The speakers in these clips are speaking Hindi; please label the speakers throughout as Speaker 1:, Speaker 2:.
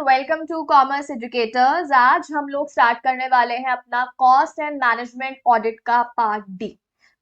Speaker 1: Welcome to commerce educators. आज हम लोग स्टार्ट करने वाले हैं अपना कॉस्ट एंड मैनेजमेंट ऑडिट का पार्ट डी।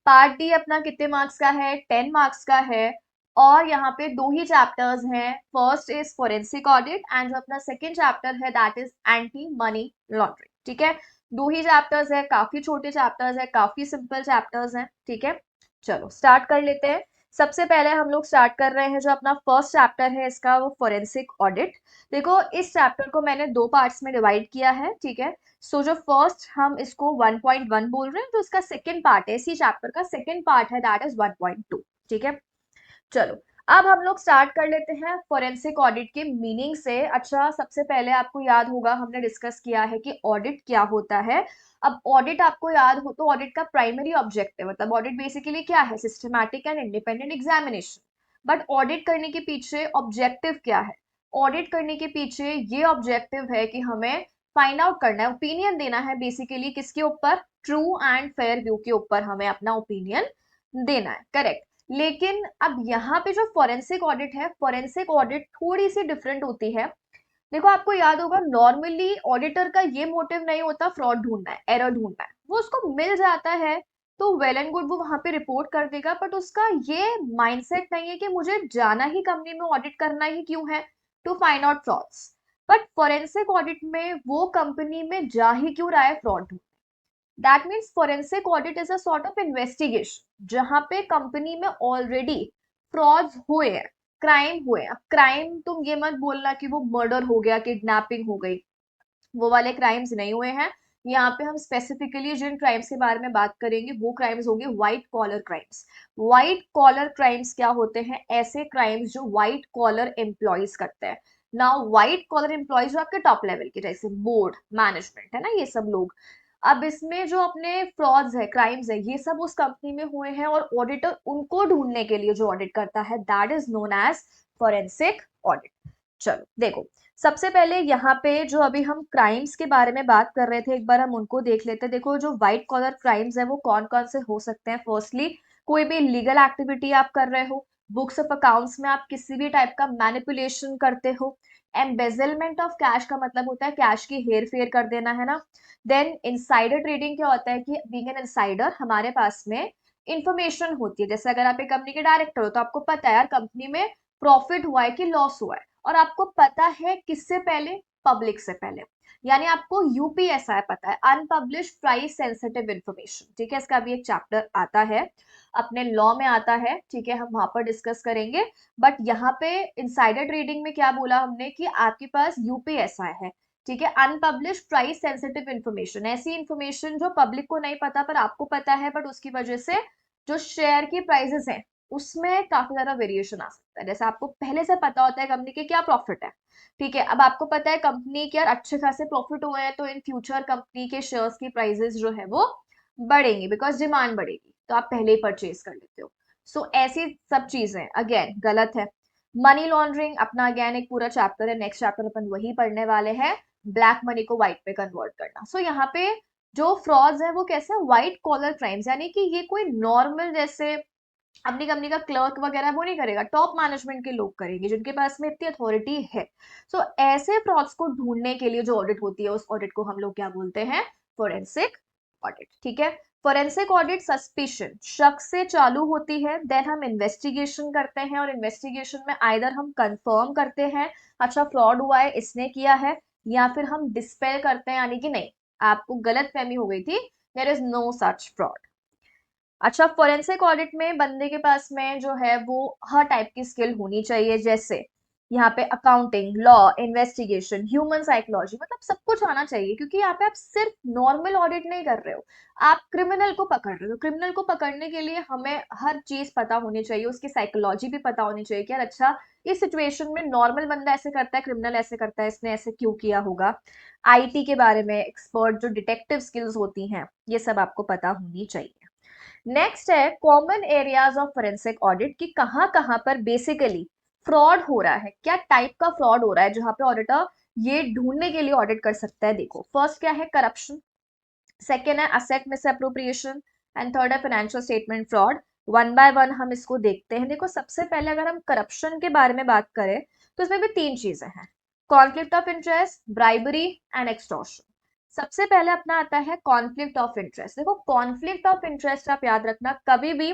Speaker 1: पार्ट डी अपना कितने मार्क्स का है? 10 मार्क्स का है। और यहाँ पे दो ही चैप्टर्स हैं। First is forensic audit and जो अपना सेकंड चैप्टर है that is anti money laundering. ठीक है, दो ही चैप्टर्स है, काफी छोटे चैप्टर्स है, काफी सिंपल चैप्टर्स हैं। ठीक है, चलो स्टार्ट कर लेते हैं। सबसे पहले हम लोग स्टार्ट कर रहे हैं जो अपना फर्स्ट चैप्टर है इसका, वो फोरेंसिक ऑडिट। देखो, इस चैप्टर को मैंने दो पार्ट्स में डिवाइड किया है। ठीक है, सो जो फर्स्ट हम इसको 1.1 बोल रहे हैं, जो इसका सेकंड पार्ट है, इसी चैप्टर का सेकंड पार्ट है दैट इज 1.2। ठीक है, चलो अब हम लोग स्टार्ट कर लेते हैं फोरेंसिक ऑडिट के मीनिंग से। अच्छा, सबसे पहले आपको याद होगा हमने डिस्कस किया है कि ऑडिट क्या होता है। अब ऑडिट आपको याद हो तो ऑडिट का प्राइमरी ऑब्जेक्टिव, मतलब ऑडिट बेसिकली क्या है? Systematic and independent examination. But audit करने के पीछे ऑब्जेक्टिव क्या है? ऑडिट करने के पीछे ये ऑब्जेक्टिव है कि हमें फाइंड आउट करना है, ओपिनियन देना है बेसिकली किसके ऊपर? ट्रू एंड फेयर व्यू के ऊपर हमें अपना ओपिनियन देना है। करेक्ट। लेकिन अब यहाँ पे जो फोरेंसिक ऑडिट है, फोरेंसिक ऑडिट थोड़ी सी डिफरेंट होती है। देखो, आपको याद होगा नॉर्मली ऑडिटर का ये मोटिव नहीं होता फ्रॉड ढूंढना है, एरर ढूंढना है। वो उसको मिल जाता है तो वेल एंड गुड, वो वहां पे रिपोर्ट कर देगा। बट उसका ये माइंडसेट नहीं है कि मुझे जाना ही कंपनी में ऑडिट करना ही क्यों है, to find out frauds. But forensic audit में वो कंपनी में जा ही क्यों रहा है fraud? That means forensic audit is a sort of investigation जहां पे कंपनी में ऑलरेडी फ्रॉड्स हुए हैं, क्राइम हुए हैं। अब क्राइम तुम ये मत बोलना कि वो मर्डर हो गया, किडनैपिंग हो गई, वो वाले क्राइम्स नहीं हुए हैं। यहाँ पे हम स्पेसिफिकली जिन क्राइम्स के बारे में बात करेंगे वो क्राइम्स होंगे white collar crimes. White collar crimes क्या होते हैं? ऐसे क्राइम्स जो व्हाइट कॉलर एम्प्लॉयज करते हैं। नाउ व्हाइट कॉलर एम्प्लॉयज जो आपके टॉप लेवल के, जैसे बोर्ड मैनेजमेंट है ना, ये सब लोग। अब इसमें जो अपने फ्रॉड्स है, क्राइम्स है, ये सब उस कंपनी में हुए हैं और ऑडिटर उनको ढूंढने के लिए जो ऑडिट करता है that is known as forensic audit. चलो देखो, सबसे पहले यहाँ पे जो अभी हम क्राइम्स के बारे में बात कर रहे थे, एक बार हम उनको देख लेते हैं। देखो, जो व्हाइट कॉलर क्राइम्स है वो कौन कौन से हो सकते हैं। फर्स्टली, कोई भी लीगल एक्टिविटी आप कर रहे हो, बुक्स ऑफ अकाउंट्स में आप किसी भी टाइप का मैनिपुलेशन करते हो। एम्बेजलमेंट ऑफ कैश का मतलब होता है कैश की हेर फेर कर देना, है ना। देन इनसाइडर ट्रेडिंग क्या होता है कि बीइंग एन इनसाइडर हमारे पास में इंफॉर्मेशन होती है। जैसे अगर आप एक कंपनी के डायरेक्टर हो तो आपको पता है यार कंपनी में प्रॉफिट हुआ है कि लॉस हुआ है, और आपको पता है किससे पहले? पब्लिक से पहले। यानी आपको यूपीएसआई पता है, अनपब्लिश प्राइस सेंसिटिव इंफॉर्मेशन। ठीक है, इसका भी एक चैप्टर आता है, अपने लॉ में आता है। ठीक है, हम वहां पर डिस्कस करेंगे। बट यहाँ पे इनसाइडर ट्रेडिंग में क्या बोला हमने कि आपके पास यूपीएसआई है। ठीक है, अनपब्लिश प्राइस सेंसिटिव इंफॉर्मेशन, ऐसी इंफॉर्मेशन जो पब्लिक को नहीं पता पर आपको पता है, बट उसकी वजह से जो शेयर की प्राइसेस हैं उसमें काफी ज्यादा वेरिएशन आ सकता है। जैसे आपको पहले से पता होता है कंपनी के क्या प्रॉफिट है। ठीक है, अब आपको पता है कंपनी के यार अच्छे खासे प्रॉफिट हुए हैं, तो इन फ्यूचर कंपनी के शेयर्स की प्राइसेस जो है वो बढ़ेंगी बिकॉज डिमांड बढ़ेगी, तो आप पहले ही परचेज कर लेते हो। सो ऐसी सब चीजें अगेन गलत है। मनी लॉन्ड्रिंग अपना अगेन एक पूरा चैप्टर है, नेक्स्ट चैप्टर अपन वही पढ़ने वाले हैं, ब्लैक मनी को व्हाइट में कन्वर्ट करना। सो यहाँ पे जो फ्रॉड्स है वो कैसे? व्हाइट कॉलर क्राइम्स, यानी कि ये कोई नॉर्मल जैसे अपनी कंपनी का क्लर्क वगैरह वो नहीं करेगा, टॉप मैनेजमेंट के लोग करेंगे जिनके पास में इतनी अथॉरिटी है। सो ऐसे फ्रॉड्स को ढूंढने के लिए जो ऑडिट होती है उस ऑडिट को हम लोग क्या बोलते हैं? Forensic audit. ठीक है, फोरेंसिक ऑडिट सस्पिशन, शक से चालू होती है, देन हम इन्वेस्टिगेशन करते हैं और इन्वेस्टिगेशन में आइदर हम कंफर्म करते हैं अच्छा फ्रॉड हुआ है, इसने किया है, या फिर हम डिस्पेल करते हैं यानी कि नहीं, आपको गलत फहमी हो गई थी, there is no such fraud. अच्छा, फोरेंसिक ऑडिट में बंदे के पास में जो है वो हर टाइप की स्किल होनी चाहिए। जैसे यहाँ पे accounting, law, investigation, human psychology, मतलब सब कुछ आना चाहिए, क्योंकि यहाँ पे आप सिर्फ नॉर्मल ऑडिट नहीं कर रहे हो, आप क्रिमिनल को पकड़ रहे हो। क्रिमिनल को पकड़ने के लिए हमें हर चीज पता होनी चाहिए, उसकी साइकोलॉजी भी पता होनी चाहिए कि यार अच्छा इस सिचुएशन में नॉर्मल बंदा ऐसे करता है, क्रिमिनल ऐसे करता है, इसने ऐसे क्यों किया होगा। आईटी के बारे में एक्सपर्ट जो डिटेक्टिव स्किल्स होती हैं, ये सब आपको पता होनी चाहिए। नेक्स्ट है common areas of forensic audit, की कहां कहां पर बेसिकली फ्रॉड हो रहा है, क्या टाइप का फ्रॉड हो रहा है जहां पे ऑडिटर ये ढूंढने के लिए ऑडिट कर सकता है। देखो, फर्स्ट क्या है? करप्शन। सेकेंड है asset misappropriation and third है financial statement fraud. One by one हम इसको देखते हैं। देखो, सबसे पहले अगर हम करप्शन के बारे में बात करें तो इसमें भी तीन चीजें हैं। Conflict of interest, bribery and extortion. सबसे पहले अपना आता है कॉन्फ्लिक्ट ऑफ इंटरेस्ट। देखो कॉन्फ्लिक्ट ऑफ इंटरेस्ट आप याद रखना, कभी भी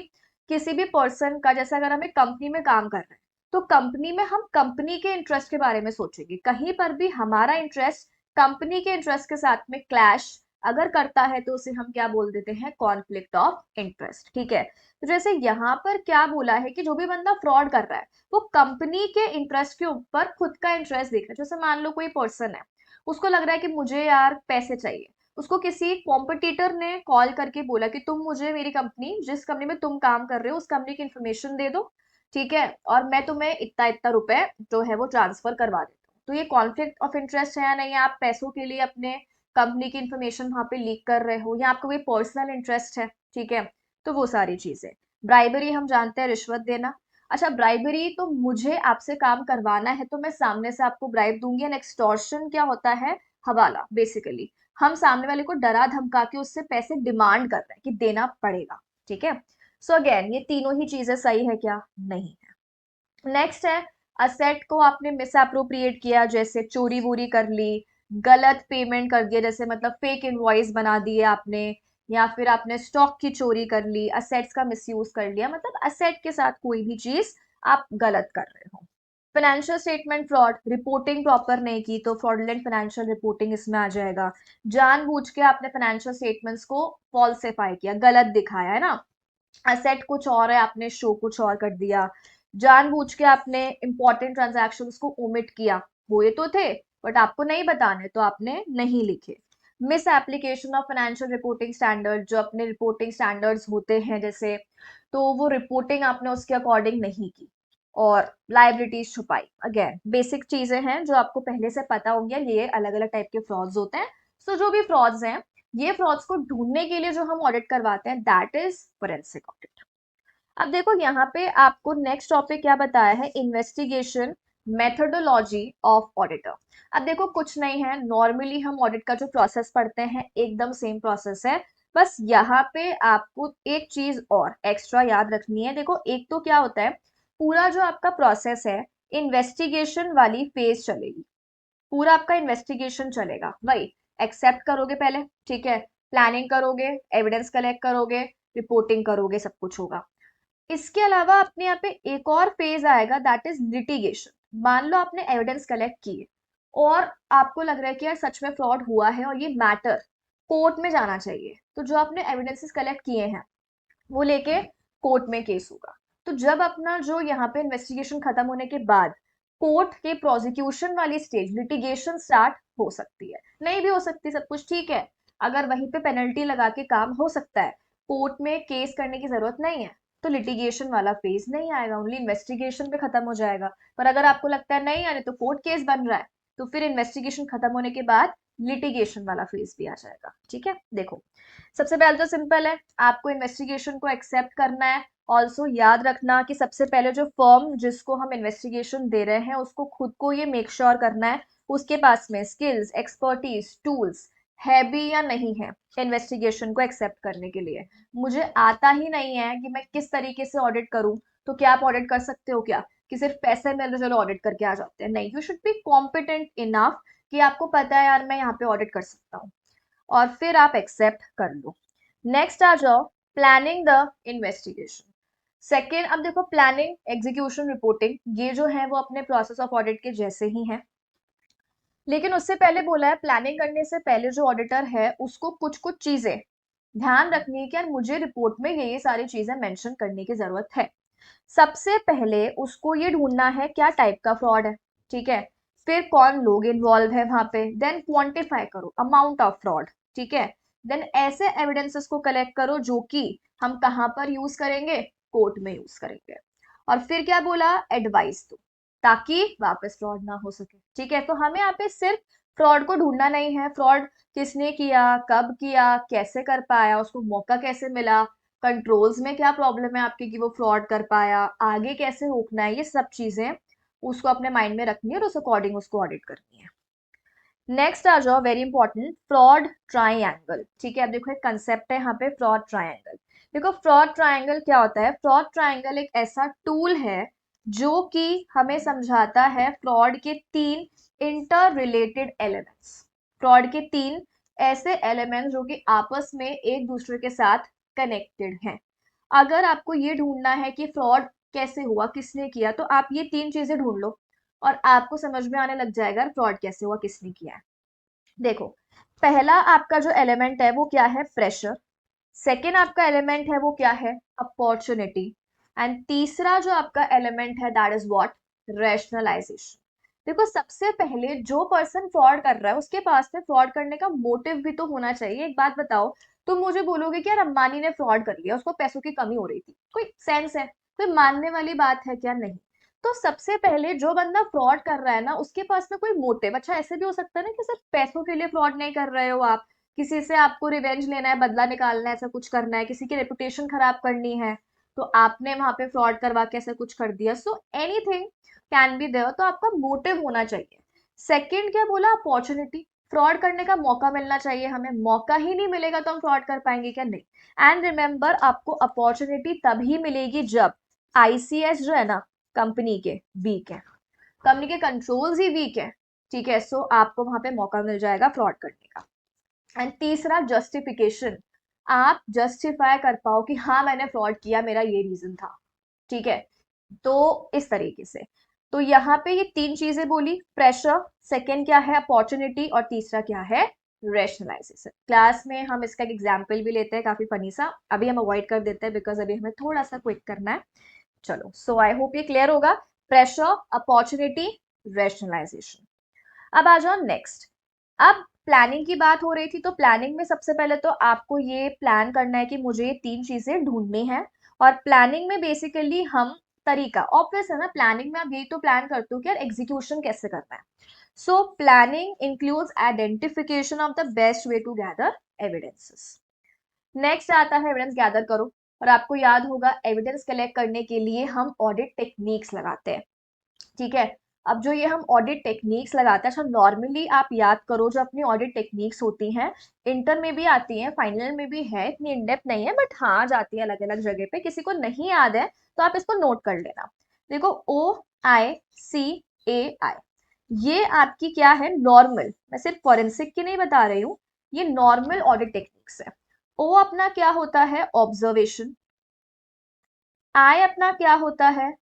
Speaker 1: किसी भी पर्सन का, जैसे अगर हमें कंपनी में काम कर रहे हैं तो कंपनी में हम कंपनी के इंटरेस्ट के बारे में सोचेंगे, कहीं पर भी हमारा इंटरेस्ट कंपनी के इंटरेस्ट के साथ में क्लैश अगर करता है तो उसे हम क्या बोल देते हैं, कॉन्फ्लिक्ट ऑफ इंटरेस्ट। ठीक है, तो जैसे यहाँ पर क्या बोला है कि जो भी बंदा फ्रॉड कर रहा है वो कंपनी के इंटरेस्ट के ऊपर खुद का इंटरेस्ट देख रहा है। जैसे मान लो कोई पर्सन है, उसको लग रहा है कि मुझे यार पैसे चाहिए, उसको किसी कॉम्पिटिटर ने कॉल करके बोला कि तुम मुझे मेरी कंपनी, जिस कंपनी में तुम काम कर रहे हो उस कंपनी की इन्फॉर्मेशन दे दो, ठीक है, और मैं तुम्हें इतना इतना रुपए जो है वो ट्रांसफर करवा देता हूँ। तो ये कॉन्फ्लिक्ट ऑफ इंटरेस्ट है या नहीं? आप पैसों के लिए अपने कंपनी की इन्फॉर्मेशन वहां पे लीक कर रहे हो, या आपको कोई पर्सनल इंटरेस्ट है, ठीक है, तो वो सारी चीजें। ब्राइबरी हम जानते हैं, रिश्वत देना। अच्छा, ब्राइबरी तो मुझे आपसे काम करवाना है तो मैं सामने से आपको ब्राइब दूंगी। एंड एक्सटॉर्शन क्या होता है? हवाला। बेसिकली हम सामने वाले को डरा धमका के उससे पैसे डिमांड कर रहे हैं कि देना पड़ेगा। ठीक है, सो अगेन ये तीनों ही चीजें सही है क्या? नहीं है। नेक्स्ट है, असेट को आपने मिस अप्रोप्रिएट किया, जैसे चोरी वोरी कर ली, गलत पेमेंट कर दिया, जैसे मतलब फेक इनवॉइस बना दिए आपने, या फिर आपने स्टॉक की चोरी कर ली, असेट्स का मिसयूज कर लिया, मतलब असेट के साथ कोई भी चीज आप गलत कर रहे हो। Financial statement fraud, reporting proper नहीं की तो फ्रॉडलेंट फाइनेंशियल रिपोर्टिंग इसमें आ जाएगा। जानबूझ के आपने फाइनेंशियल स्टेटमेंट्स को फॉल्सिफाई किया, गलत दिखाया है ना, असेट कुछ और है आपने शो कुछ और कर दिया। जानबूझ के आपने इंपॉर्टेंट ट्रांजैक्शंस को ओमिट किया, हुए तो थे बट आपको नहीं बताने तो आपने नहीं लिखे। Miss application of financial reporting standard, जो अपने रिपोर्टिंग स्टैंडर्ड्स होते हैं जैसे, तो वो रिपोर्टिंग आपने उसके अकॉर्डिंग नहीं की और लाइबिलिटीज छुपाई। अगेन बेसिक चीजें हैं जो आपको पहले से पता होंगे, ये अलग अलग टाइप के फ्रॉड्स होते हैं। सो जो भी फ्रॉड्स हैं, ये फ्रॉड्स को ढूंढने के लिए जो हम ऑडिट करवाते हैं दैट इज फोरेंसिक ऑडिट। अब देखो यहाँ पे आपको नेक्स्ट टॉपिक क्या बताया है, इन्वेस्टिगेशन मेथोडोलॉजी ऑफ ऑडिटर। अब देखो कुछ नहीं है, नॉर्मली हम ऑडिट का जो प्रोसेस पढ़ते हैं एकदम सेम प्रोसेस है, बस यहाँ पे आपको एक चीज और एक्स्ट्रा याद रखनी है। देखो एक तो क्या होता है, पूरा जो आपका प्रोसेस है, इन्वेस्टिगेशन वाली फेज चलेगी, पूरा आपका इन्वेस्टिगेशन चलेगा, वही एक्सेप्ट करोगे पहले, ठीक है, प्लानिंग करोगे, एविडेंस कलेक्ट करोगे, रिपोर्टिंग करोगे, सब कुछ होगा। इसके अलावा अपने यहाँ पे एक और फेज आएगा दैट इज लिटिगेशन। मान लो आपने एविडेंस कलेक्ट किए और आपको लग रहा है कि यार सच में फ्रॉड हुआ है और ये मैटर कोर्ट में जाना चाहिए, तो जो आपने एविडेंसेस कलेक्ट किए हैं वो लेके कोर्ट में केस होगा। तो जब अपना जो यहाँ पे इन्वेस्टिगेशन खत्म होने के बाद कोर्ट के प्रोसिक्यूशन वाली स्टेज, लिटिगेशन स्टार्ट हो सकती है, नहीं भी हो सकती, सब कुछ ठीक है, अगर वहीं पे पेनल्टी लगा के काम हो सकता है, कोर्ट में केस करने की जरूरत नहीं है, तो लिटिगेशन वाला फेज नहीं आएगा, ओनली इन्वेस्टिगेशन पे खत्म हो जाएगा। पर अगर आपको लगता है नहीं यानी तो कोर्ट केस बन रहा है, तो फिर इन्वेस्टिगेशन खत्म होने के बाद लिटिगेशन वाला फेज भी आ जाएगा। ठीक है, देखो सबसे पहले तो सिंपल है, आपको इन्वेस्टिगेशन को एक्सेप्ट करना है। ऑल्सो याद रखना कि सबसे पहले जो फर्म जिसको हम इन्वेस्टिगेशन दे रहे हैं उसको खुद को ये मेक श्योर करना है उसके पास में स्किल्स, एक्सपर्टीज, टूल्स है भी या नहीं है इन्वेस्टिगेशन को एक्सेप्ट करने के लिए। मुझे आता ही नहीं है कि मैं किस तरीके से ऑडिट करूं, तो क्या आप ऑडिट कर सकते हो क्या? कि सिर्फ पैसे मिल रहे चलो ऑडिट करके आ जाते हैं? नहीं, you should be competent enough कि आपको पता है यार मैं यहाँ पे ऑडिट कर सकता हूँ, और फिर आप एक्सेप्ट कर लो। नेक्स्ट आ जाओ, प्लानिंग द इन्वेस्टिगेशन। सेकेंड, अब देखो प्लानिंग, एग्जीक्यूशन, रिपोर्टिंग ये जो है वो अपने प्रोसेस ऑफ ऑडिट के जैसे ही हैं, लेकिन उससे पहले बोला है प्लानिंग करने से पहले जो ऑडिटर है उसको कुछ कुछ चीजें ध्यान रखनी है कि यार मुझे रिपोर्ट में ये सारी चीजें मेंशन करने की जरूरत है। सबसे पहले उसको ये ढूंढना है क्या टाइप का फ्रॉड है, ठीक है, फिर कौन लोग इन्वॉल्व है वहां पे, देन क्वांटिफाई करो अमाउंट ऑफ फ्रॉड, ठीक है, देन ऐसे एविडेंसेस को कलेक्ट करो जो कि हम कहाँ पर यूज करेंगे, कोर्ट में यूज करेंगे, और फिर क्या बोला, एडवाइस दो ताकि वापस फ्रॉड ना हो सके। ठीक है, तो हमें यहाँ पे सिर्फ फ्रॉड को ढूंढना नहीं है, फ्रॉड किसने किया, कब किया, कैसे कर पाया, उसको मौका कैसे मिला, कंट्रोल्स में क्या प्रॉब्लम है आपके कि वो फ्रॉड कर पाया, आगे कैसे रोकना है, ये सब चीजें उसको अपने माइंड में रखनी है और उस अकॉर्डिंग उसको ऑडिट करनी है। नेक्स्ट आ जाओ, वेरी इंपॉर्टेंट, फ्रॉड ट्राइंगल। ठीक है, अब देखो एक कंसेप्ट है यहाँ पे, फ्रॉड ट्राइंगल। देखो फ्रॉड ट्राइंगल क्या होता है, फ्रॉड ट्राइंगल एक ऐसा टूल है जो कि हमें समझाता है फ्रॉड के 3 इंटर रिलेटेड एलिमेंट्स। फ्रॉड के 3 ऐसे एलिमेंट्स जो कि आपस में एक दूसरे के साथ कनेक्टेड हैं। अगर आपको ये ढूंढना है कि फ्रॉड कैसे हुआ, किसने किया, तो आप ये 3 चीजें ढूंढ लो और आपको समझ में आने लग जाएगा फ्रॉड कैसे हुआ, किसने किया है। देखो, पहला आपका जो एलिमेंट है वो क्या है? प्रेशर। सेकेंड आपका एलिमेंट है वो क्या है? अपॉर्चुनिटी। एंड तीसरा जो आपका एलिमेंट है दैट इज व्हाट? रैशनलाइजेशन। देखो, सबसे पहले जो पर्सन फ्रॉड कर रहा है उसके पास में फ्रॉड करने का मोटिव भी तो होना चाहिए। एक बात बताओ, तुम मुझे बोलोगे कि यार अंबानी ने फ्रॉड कर लिया, उसको पैसों की कमी हो रही थी, कोई सेंस है? कोई मानने वाली बात है क्या? नहीं। तो सबसे पहले जो बंदा फ्रॉड कर रहा है ना, उसके पास में कोई मोटिव, अच्छा ऐसे भी हो सकता है ना कि सिर्फ पैसों के लिए फ्रॉड नहीं कर रहे हो आप, किसी से आपको रिवेंज लेना है, बदला निकालना है, ऐसा कुछ करना है, किसी की रेपुटेशन खराब करनी है, तो आपने वहां पे फ्रॉड करवा के ऐसा कुछ कर दिया। So anything can be there, तो आपका मोटिव होना चाहिए। सेकंड क्या बोला? अपॉर्चुनिटी। फ्रॉड करने का मौका मिलना चाहिए हमें, मौका ही नहीं मिलेगा तो हम फ्रॉड कर पाएंगे क्या? नहीं। एंड रिमेंबर, आपको अपॉर्चुनिटी तभी मिलेगी जब आईसीएस जो है ना कंपनी के वीक है, कंपनी के कंट्रोल्स ही वीक है, ठीक है, सो आपको वहां पे मौका मिल जाएगा फ्रॉड करने का। एंड तीसरा जस्टिफिकेशन, आप जस्टिफाई कर पाओ कि हाँ मैंने फ्रॉड किया, मेरा ये रीजन था, ठीक है। तो इस तरीके से, तो यहाँ पे ये 3 चीजें बोली, प्रेशर, सेकेंड क्या है? अपॉर्चुनिटी, और तीसरा क्या है? रेशनलाइजेशन। क्लास में हम इसका एक एग्जाम्पल भी लेते हैं, काफी फनी सा, अभी हम अवॉइड कर देते हैं बिकॉज अभी हमें थोड़ा सा क्विक करना है। चलो, सो आई होप ये क्लियर होगा। Pressure, opportunity, rationalisation. अब आ जाओ नेक्स्ट। अब प्लानिंग की बात हो रही थी, तो प्लानिंग में सबसे पहले तो आपको ये प्लान करना है कि मुझे ये 3 चीजें ढूंढनी है। और प्लानिंग में बेसिकली हम, तरीका ऑब्वियस है ना, प्लानिंग में आप यही तो प्लान करते हो कि यार एग्जीक्यूशन कैसे करना है। So planning includes identification of the best way to gather evidences. Next आता है एविडेंस गैदर करो। और आपको याद होगा एविडेंस कलेक्ट करने के लिए हम ऑडिट टेक्निक्स लगाते हैं, ठीक है। अब जो ये हम ऑडिट टेक्निक्स लगाते हैं, अच्छा नॉर्मली आप याद करो जो अपनी ऑडिट टेक्निक्स होती हैं, इंटर में भी आती हैं, फाइनल में भी है, इतनी इनडेप्थ नहीं है बट हाँ जाती है अलग अलग जगह पे, किसी को नहीं याद है तो आप इसको नोट कर लेना। देखो, OICAI, ये आपकी क्या है? नॉर्मल, मैं सिर्फ फॉरेंसिक की नहीं बता रही हूँ, ये नॉर्मल ऑडिट टेक्निक्स है। ओ अपना क्या होता है? ऑब्जर्वेशन। आई अपना क्या होता है?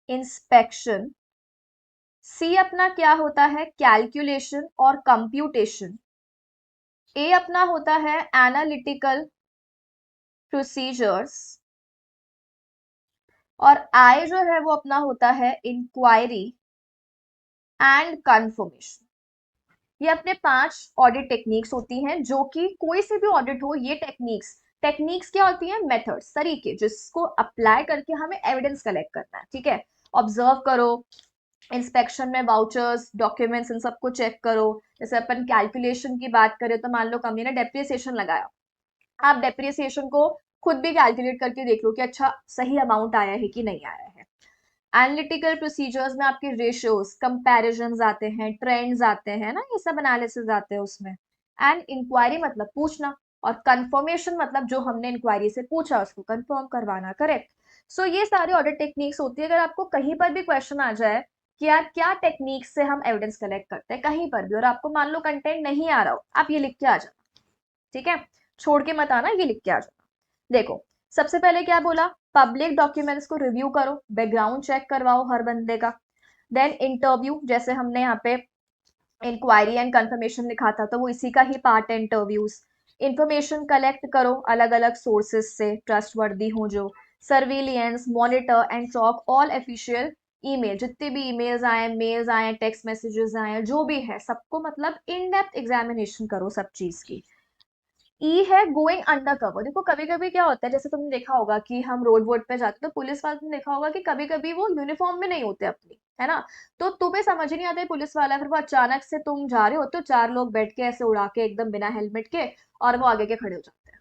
Speaker 1: इंस्पेक्शन। सी अपना क्या होता है? कैलकुलेशन और कंप्यूटेशन। ए अपना होता है एनालिटिकल प्रोसीजर्स। और आई जो है वो अपना होता है इंक्वायरी एंड कंफर्मेशन। ये अपने 5 ऑडिट टेक्निक्स होती हैं, जो कि कोई से भी ऑडिट हो, ये टेक्निक्स, टेक्निक्स क्या होती हैं? मेथड्स, तरीके, जिसको अप्लाई करके हमें एविडेंस कलेक्ट करना है, ठीक है। ऑब्जर्व करो, इंस्पेक्शन में वाउचर्स, डॉक्यूमेंट्स, इन सबको चेक करो। जैसे अपन कैलकुलेशन की बात करें तो मान लो कंपनी ने डेप्रिसिएशन लगाया, आप डेप्रिसिएशन को खुद भी कैलकुलेट करके देख लो कि अच्छा सही अमाउंट आया है कि नहीं आया है। एनालिटिकल प्रोसीजर्स में आपके रेशियोज, कंपैरिजंस आते हैं, ट्रेंड्स आते हैं ना, ये सब एनालिसिस आते हैं उसमें। एंड इंक्वायरी मतलब पूछना, और कंफर्मेशन मतलब जो हमने इंक्वायरी से पूछा उसको कंफर्म करवाना, करेक्ट। सो ये सारी ऑडिट टेक्निक्स होती है। अगर आपको कहीं पर भी क्वेश्चन आ जाए कि यार क्या टेक्निक से हम एविडेंस कलेक्ट करते हैं कहीं पर भी, और आपको मान लो कंटेंट नहीं आ रहा हो, आप ये लिख के आ जाना, ठीक है, छोड़ के मत आना, ये लिख के आ जाना। देखो, सबसे पहले क्या बोला? पब्लिक डॉक्यूमेंट्स को रिव्यू करो, बैकग्राउंड चेक करवाओ हर बंदे का। देन इंटरव्यू, जैसे हमने यहाँ पे इंक्वायरी एंड कंफर्मेशन लिखा था तो वो इसी का ही पार्ट है, इंटरव्यूज। इंफॉर्मेशन कलेक्ट करो अलग अलग सोर्सेज से, ट्रस्टवर्दी हो जो। Surveillance, monitor and track all official email, जितने भी ईमेल्स आए, मेल्स आए, टेक्स्ट मैसेजेस आए, जो भी है सबको, मतलब इन डेप्थ एग्जामिनेशन करो सब चीज की। ई है गोइंग अंडर कवर। देखो कभी कभी क्या होता है, जैसे तुमने देखा होगा कि हम रोड वोड पे जाते तो पुलिस वाले, तुमने देखा होगा कि कभी कभी वो यूनिफॉर्म में नहीं होते अपनी, है ना, तो तुम्हें समझ ही नहीं आता है पुलिस वाला, फिर वो अचानक से तुम जा रहे होते हो, 4 लोग बैठ के ऐसे उड़ा के एकदम बिना हेलमेट के, और वो आगे के खड़े हो जाते हैं।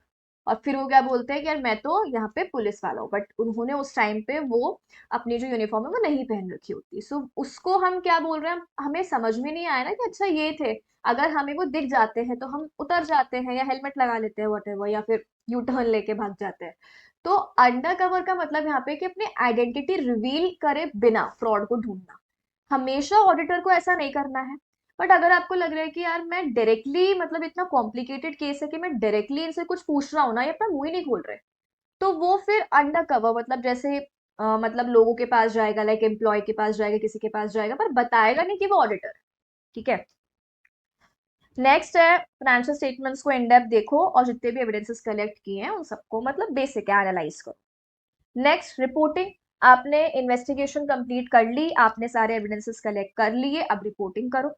Speaker 1: और फिर वो क्या बोलते हैं कि यार मैं तो यहाँ पे पुलिस वाला हूँ, बट उन्होंने उस टाइम पे वो अपनी जो यूनिफॉर्म है वो नहीं पहन रखी होती। सो उसको हम क्या बोल रहे हैं, हमें समझ में नहीं आया ना कि अच्छा ये थे। अगर हमें वो दिख जाते हैं तो हम उतर जाते हैं या हेलमेट लगा लेते हैं, वट या फिर यू टर्न लेके भाग जाते हैं। तो अंडर कवर का मतलब यहाँ पे कि अपनी आइडेंटिटी रिवील करे बिना फ्रॉड को ढूंढना। हमेशा ऑडिटर को ऐसा नहीं करना है। बट अगर आपको लग रहा है कि यार मैं डायरेक्टली, मतलब इतना कॉम्प्लिकेटेड केस है कि मैं डायरेक्टली इनसे कुछ पूछ रहा हूँ ना, ये अपना मुंह ही नहीं खोल रहे, तो वो फिर अंडर कवर, मतलब जैसे मतलब लोगों के पास जाएगा, लाइक एम्प्लॉय के पास जाएगा, किसी के पास जाएगा, पर बताएगा नहीं कि वो ऑडिटर है। ठीक है। नेक्स्ट है फाइनेंशियल स्टेटमेंट्स को इन डेप्थ देखो और जितने भी एविडेंसेस कलेक्ट किए हैं उन सबको मतलब बेसिक एनालाइज करो। Next reporting. आपने इन्वेस्टिगेशन कंप्लीट कर ली, आपने सारे एविडेंसेस कलेक्ट कर लिए, अब रिपोर्टिंग करो।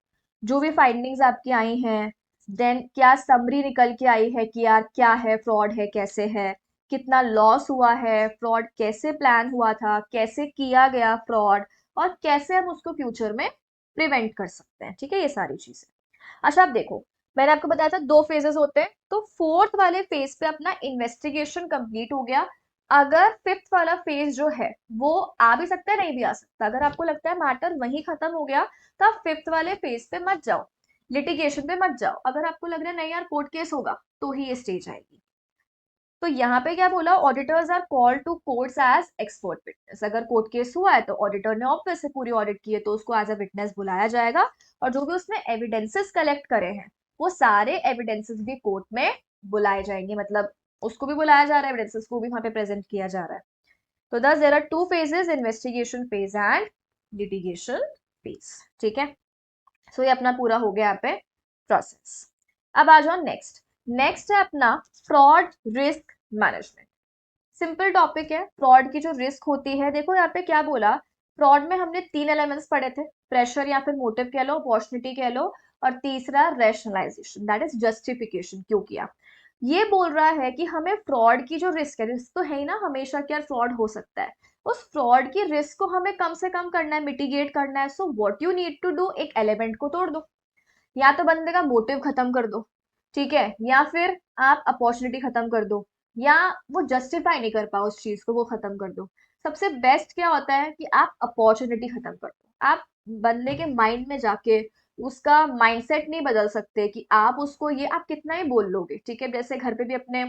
Speaker 1: जो भी फाइंडिंग्स आपकी आई हैं, देन क्या समरी निकल के आई है कि यार क्या है, फ्रॉड है, कैसे है, कितना लॉस हुआ है, फ्रॉड कैसे प्लान हुआ था, कैसे किया गया फ्रॉड, और कैसे हम उसको फ्यूचर में प्रिवेंट कर सकते हैं। ठीक है, ये सारी चीजें। अच्छा, आप देखो, मैंने आपको बताया था दो फेजेस होते हैं, तो फोर्थ वाले फेज पे अपना इन्वेस्टिगेशन कंप्लीट हो गया। अगर फिफ्थ वाला फेज जो है वो आ भी सकता है, नहीं भी आ सकता, अगर आपको लगता है मैटर वहीं खत्म हो गया, तो आप फिफ्थ वाले फेज पे मत जाओ, लिटिगेशन पे मत जाओ। अगर आपको लग रहा है नहीं यार कोर्ट केस होगा, तो ही ये स्टेज आएगी। तो यहाँ पे क्या बोला, auditors are called to courts as expert witness. अगर कोर्ट केस हुआ है तो ऑडिटर ने ऑब्वियस से पूरी ऑडिट की है, तो उसको एज अ विटनेस बुलाया जाएगा, और जो भी उसने एविडेंसेस कलेक्ट करे हैं वो सारे एविडेंसेस भी कोर्ट में बुलाए जाएंगे, मतलब उसको भी बुलाया जा रहा है, एविडेंसेस को भी वहां पे प्रेजेंट किया जा रहा है। तो दस there are two phases, investigation phase and litigation phase. ठीक है। सो ये अपना पूरा हो गया यहाँ पे प्रोसेस। अब आ जाओ नेक्स्ट। नेक्स्ट है अपना fraud risk management. Simple topic है, फ्रॉड की जो रिस्क होती है। देखो यहाँ पे क्या बोला, फ्रॉड में हमने तीन एलिमेंट्स पढ़े थे, प्रेशर या फिर मोटिव कह लो, अपॉर्चुनिटी कह लो, और तीसरा रैशनलाइजेशन, दैट इज जस्टिफिकेशन, क्यों किया। ये बोल रहा है कि हमें फ्रॉड की जो रिस्क है, रिस्क तो है ही ना हमेशा कि यार फ्रॉड हो सकता है, उस फ्रॉड की रिस्क को हमें कम से कम करना है, मिटिगेट करना है। So what you need to do, एक एलिमेंट को तोड़ दो, या तो बंदे का मोटिव खत्म कर दो, ठीक है, या फिर आप अपॉर्चुनिटी खत्म कर दो, या वो जस्टिफाई नहीं कर पाओ उस चीज को, वो खत्म कर दो। सबसे बेस्ट क्या होता है कि आप अपॉर्चुनिटी खत्म कर दो। आप बंदे के माइंड में जाके उसका माइंडसेट नहीं बदल सकते कि आप उसको, ये आप कितना ही बोल लोगे, ठीक है, जैसे घर पे भी अपने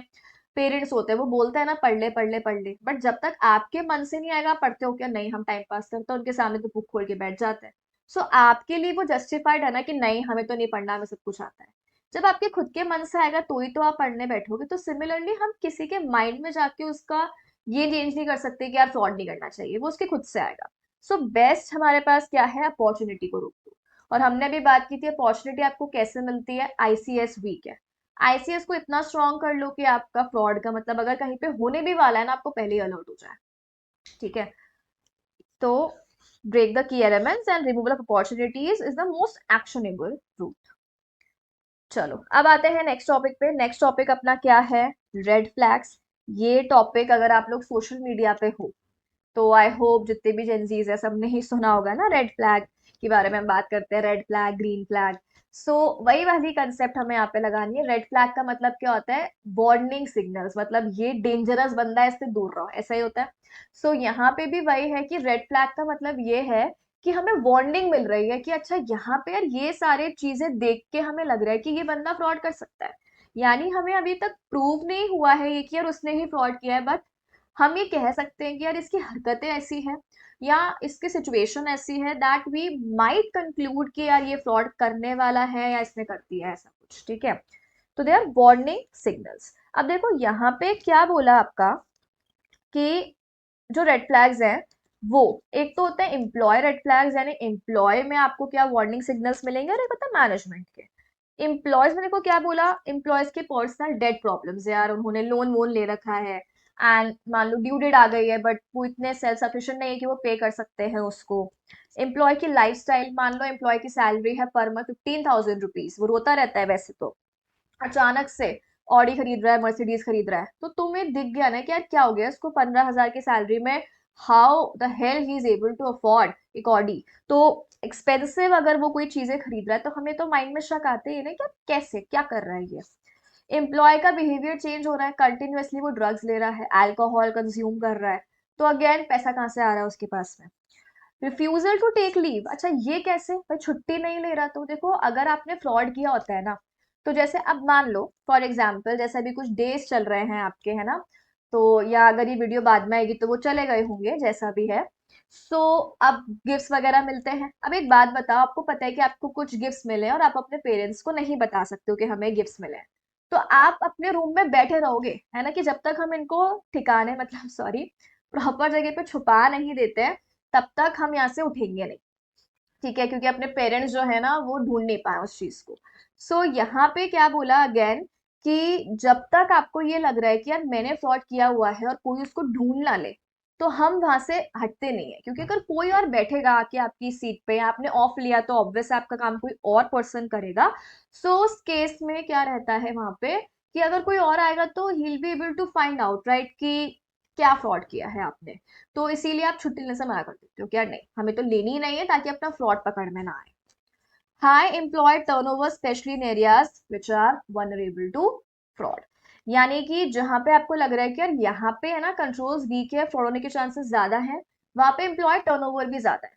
Speaker 1: पेरेंट्स होते हैं, वो बोलते हैं ना पढ़ ले पढ़ ले पढ़ ले, बट जब तक आपके मन से नहीं आएगा आप पढ़ते हो क्या, नहीं हम टाइम पास करते हैं, उनके सामने तो बुक खोल के बैठ जाते हैं। सो आपके लिए वो जस्टिफाइड है ना कि नहीं हमें तो नहीं पढ़ना, हमें सब कुछ आता है। जब आपके खुद के मन से आएगा तो ही तो आप पढ़ने बैठोगे। तो सिमिलरली हम किसी के माइंड में जाके उसका ये चेंज नहीं कर सकते कि यार फ्रॉड नहीं करना चाहिए, वो उसके खुद से आएगा। सो बेस्ट हमारे पास क्या है, अपॉर्चुनिटी को रोक दो। और हमने भी बात की थी अपॉर्चुनिटी आपको कैसे मिलती है, आईसीएस वीक है। आईसीएस को इतना स्ट्रॉन्ग कर लो कि आपका फ्रॉड का मतलब अगर कहीं पे होने भी वाला है ना, आपको पहले ही अलर्ट हो जाए। ठीक है। तो break the key elements and removal of opportunities is the most actionable route। चलो अब आते हैं नेक्स्ट टॉपिक पे। नेक्स्ट टॉपिक अपना क्या है, रेड फ्लैग्स। ये टॉपिक अगर आप लोग सोशल मीडिया पे हो तो आई होप जितने भी जेंजीज है सबने ही सुना होगा ना, रेड फ्लैग के बारे में हम बात करते हैं, रेड फ्लैग ग्रीन फ्लैग। सो वही वाली कंसेप्ट हमें यहाँ पे लगानी है। रेड फ्लैग का मतलब क्या होता है, वार्निंग सिग्नल्स, मतलब ये डेंजरस बंदा है, इससे दूर रहो, ऐसा ही होता है। सो यहाँ पे भी वही है कि रेड फ्लैग का मतलब ये है कि हमें वार्निंग मिल रही है कि अच्छा यहाँ पे यार ये सारे चीजें देख के हमें लग रहा है कि ये बंदा फ्रॉड कर सकता है। यानी हमें अभी तक प्रूव नहीं हुआ है ये कि यार उसने ही फ्रॉड किया है, बट हम ये कह सकते हैं कि यार इसकी हरकतें ऐसी हैं या इसकी सिचुएशन ऐसी है दैट वी माइट कंक्लूड कि यार ये फ्रॉड करने वाला है या इसने कर दिया है ऐसा कुछ। ठीक है। तो दे आर वार्निंग सिग्नल्स। अब देखो यहाँ पे क्या बोला आपका कि जो रेड फ्लैग्स हैं वो, एक तो होता है एम्प्लॉय रेड फ्लैग्स, यानी एम्प्लॉय में आपको क्या वार्निंग सिग्नल्स मिलेंगे, और एक होता है मैनेजमेंट के। एम्प्लॉयज में देखो क्या बोला, एम्प्लॉयज के पर्सनल डेट प्रॉब्लम्स है, यार उन्होंने लोन वोन ले रखा है, एंड मान लो ड्यू डेट आ गई है बट वो इतने सेल्फ सफिशिएंट नहीं है कि वो पे कर सकते हैं उसको। एम्प्लॉय की लाइफस्टाइल, मान लो एम्प्लॉय की सैलरी है पर मंथ 15,000 रुपीज, वो रोता रहता है वैसे तो, अचानक से ऑडी खरीद रहा है, मर्सिडीज खरीद रहा है, तो तुम्हें दिख गया ना कि यार क्या हो गया इसको, 15,000 की सैलरी में how the hell he is able to afford एक ऑडी। तो एक्सपेंसिव अगर वो कोई चीजें खरीद रहा है तो हमें तो माइंड में शक आते ही ना कि यार कैसे क्या कर रहा है ये। एम्प्लॉय का बिहेवियर चेंज हो रहा है, कंटिन्यूअसली वो ड्रग्स ले रहा है, अल्कोहल कंज्यूम कर रहा है, तो अगेन पैसा कहाँ से आ रहा है उसके पास में। रिफ्यूजल टू टेक लीव, अच्छा ये कैसे भाई, छुट्टी नहीं ले रहा। तो देखो अगर आपने फ्रॉड किया होता है ना, तो जैसे अब मान लो फॉर एग्जाम्पल जैसे अभी कुछ डेज चल रहे हैं आपके, है ना, तो या अगर ये वीडियो बाद में आएगी तो वो चले गए होंगे, जैसा भी है। सो अब गिफ्ट्स वगैरह मिलते हैं। अब एक बात बताओ, आपको पता है कि आपको कुछ गिफ्ट्स मिले हैं और आप अपने पेरेंट्स को नहीं बता सकते हो कि हमें गिफ्ट्स मिले हैं, तो आप अपने रूम में बैठे रहोगे, है ना, कि जब तक हम इनको ठिकाने मतलब सॉरी प्रॉपर जगह पे छुपा नहीं देते हैं, तब तक हम यहाँ से उठेंगे नहीं। ठीक है, क्योंकि अपने पेरेंट्स जो है ना वो ढूंढ नहीं पाए उस चीज को। सो यहाँ पे क्या बोला अगेन, कि जब तक आपको ये लग रहा है कि यार मैंने फ्रॉड किया हुआ है और कोई उसको ढूंढ ना ले, तो हम वहां से हटते नहीं है। क्योंकि अगर कोई और बैठेगा आके आपकी सीट पे, या आपने ऑफ लिया तो ऑब्वियस आपका काम कोई और पर्सन करेगा। सो उस केस में क्या रहता है वहां पे, कि अगर कोई और आएगा तो he will be able to find out, right, कि क्या फ्रॉड किया है आपने। तो इसीलिए आप छुट्टी लेने से मना कर देते हो कि यार नहीं, हमें तो लेनी ही नहीं है, ताकि अपना फ्रॉड पकड़ में ना आए। High employ turnover specially in areas which are vulnerable to fraud. यानी कि जहां पे आपको लग रहा है कि यार यहाँ पे है ना कंट्रोल्स वीक है, फ्रॉड होने के चांसेस ज्यादा हैं, वहां पे एम्प्लॉय टर्नओवर भी ज्यादा है।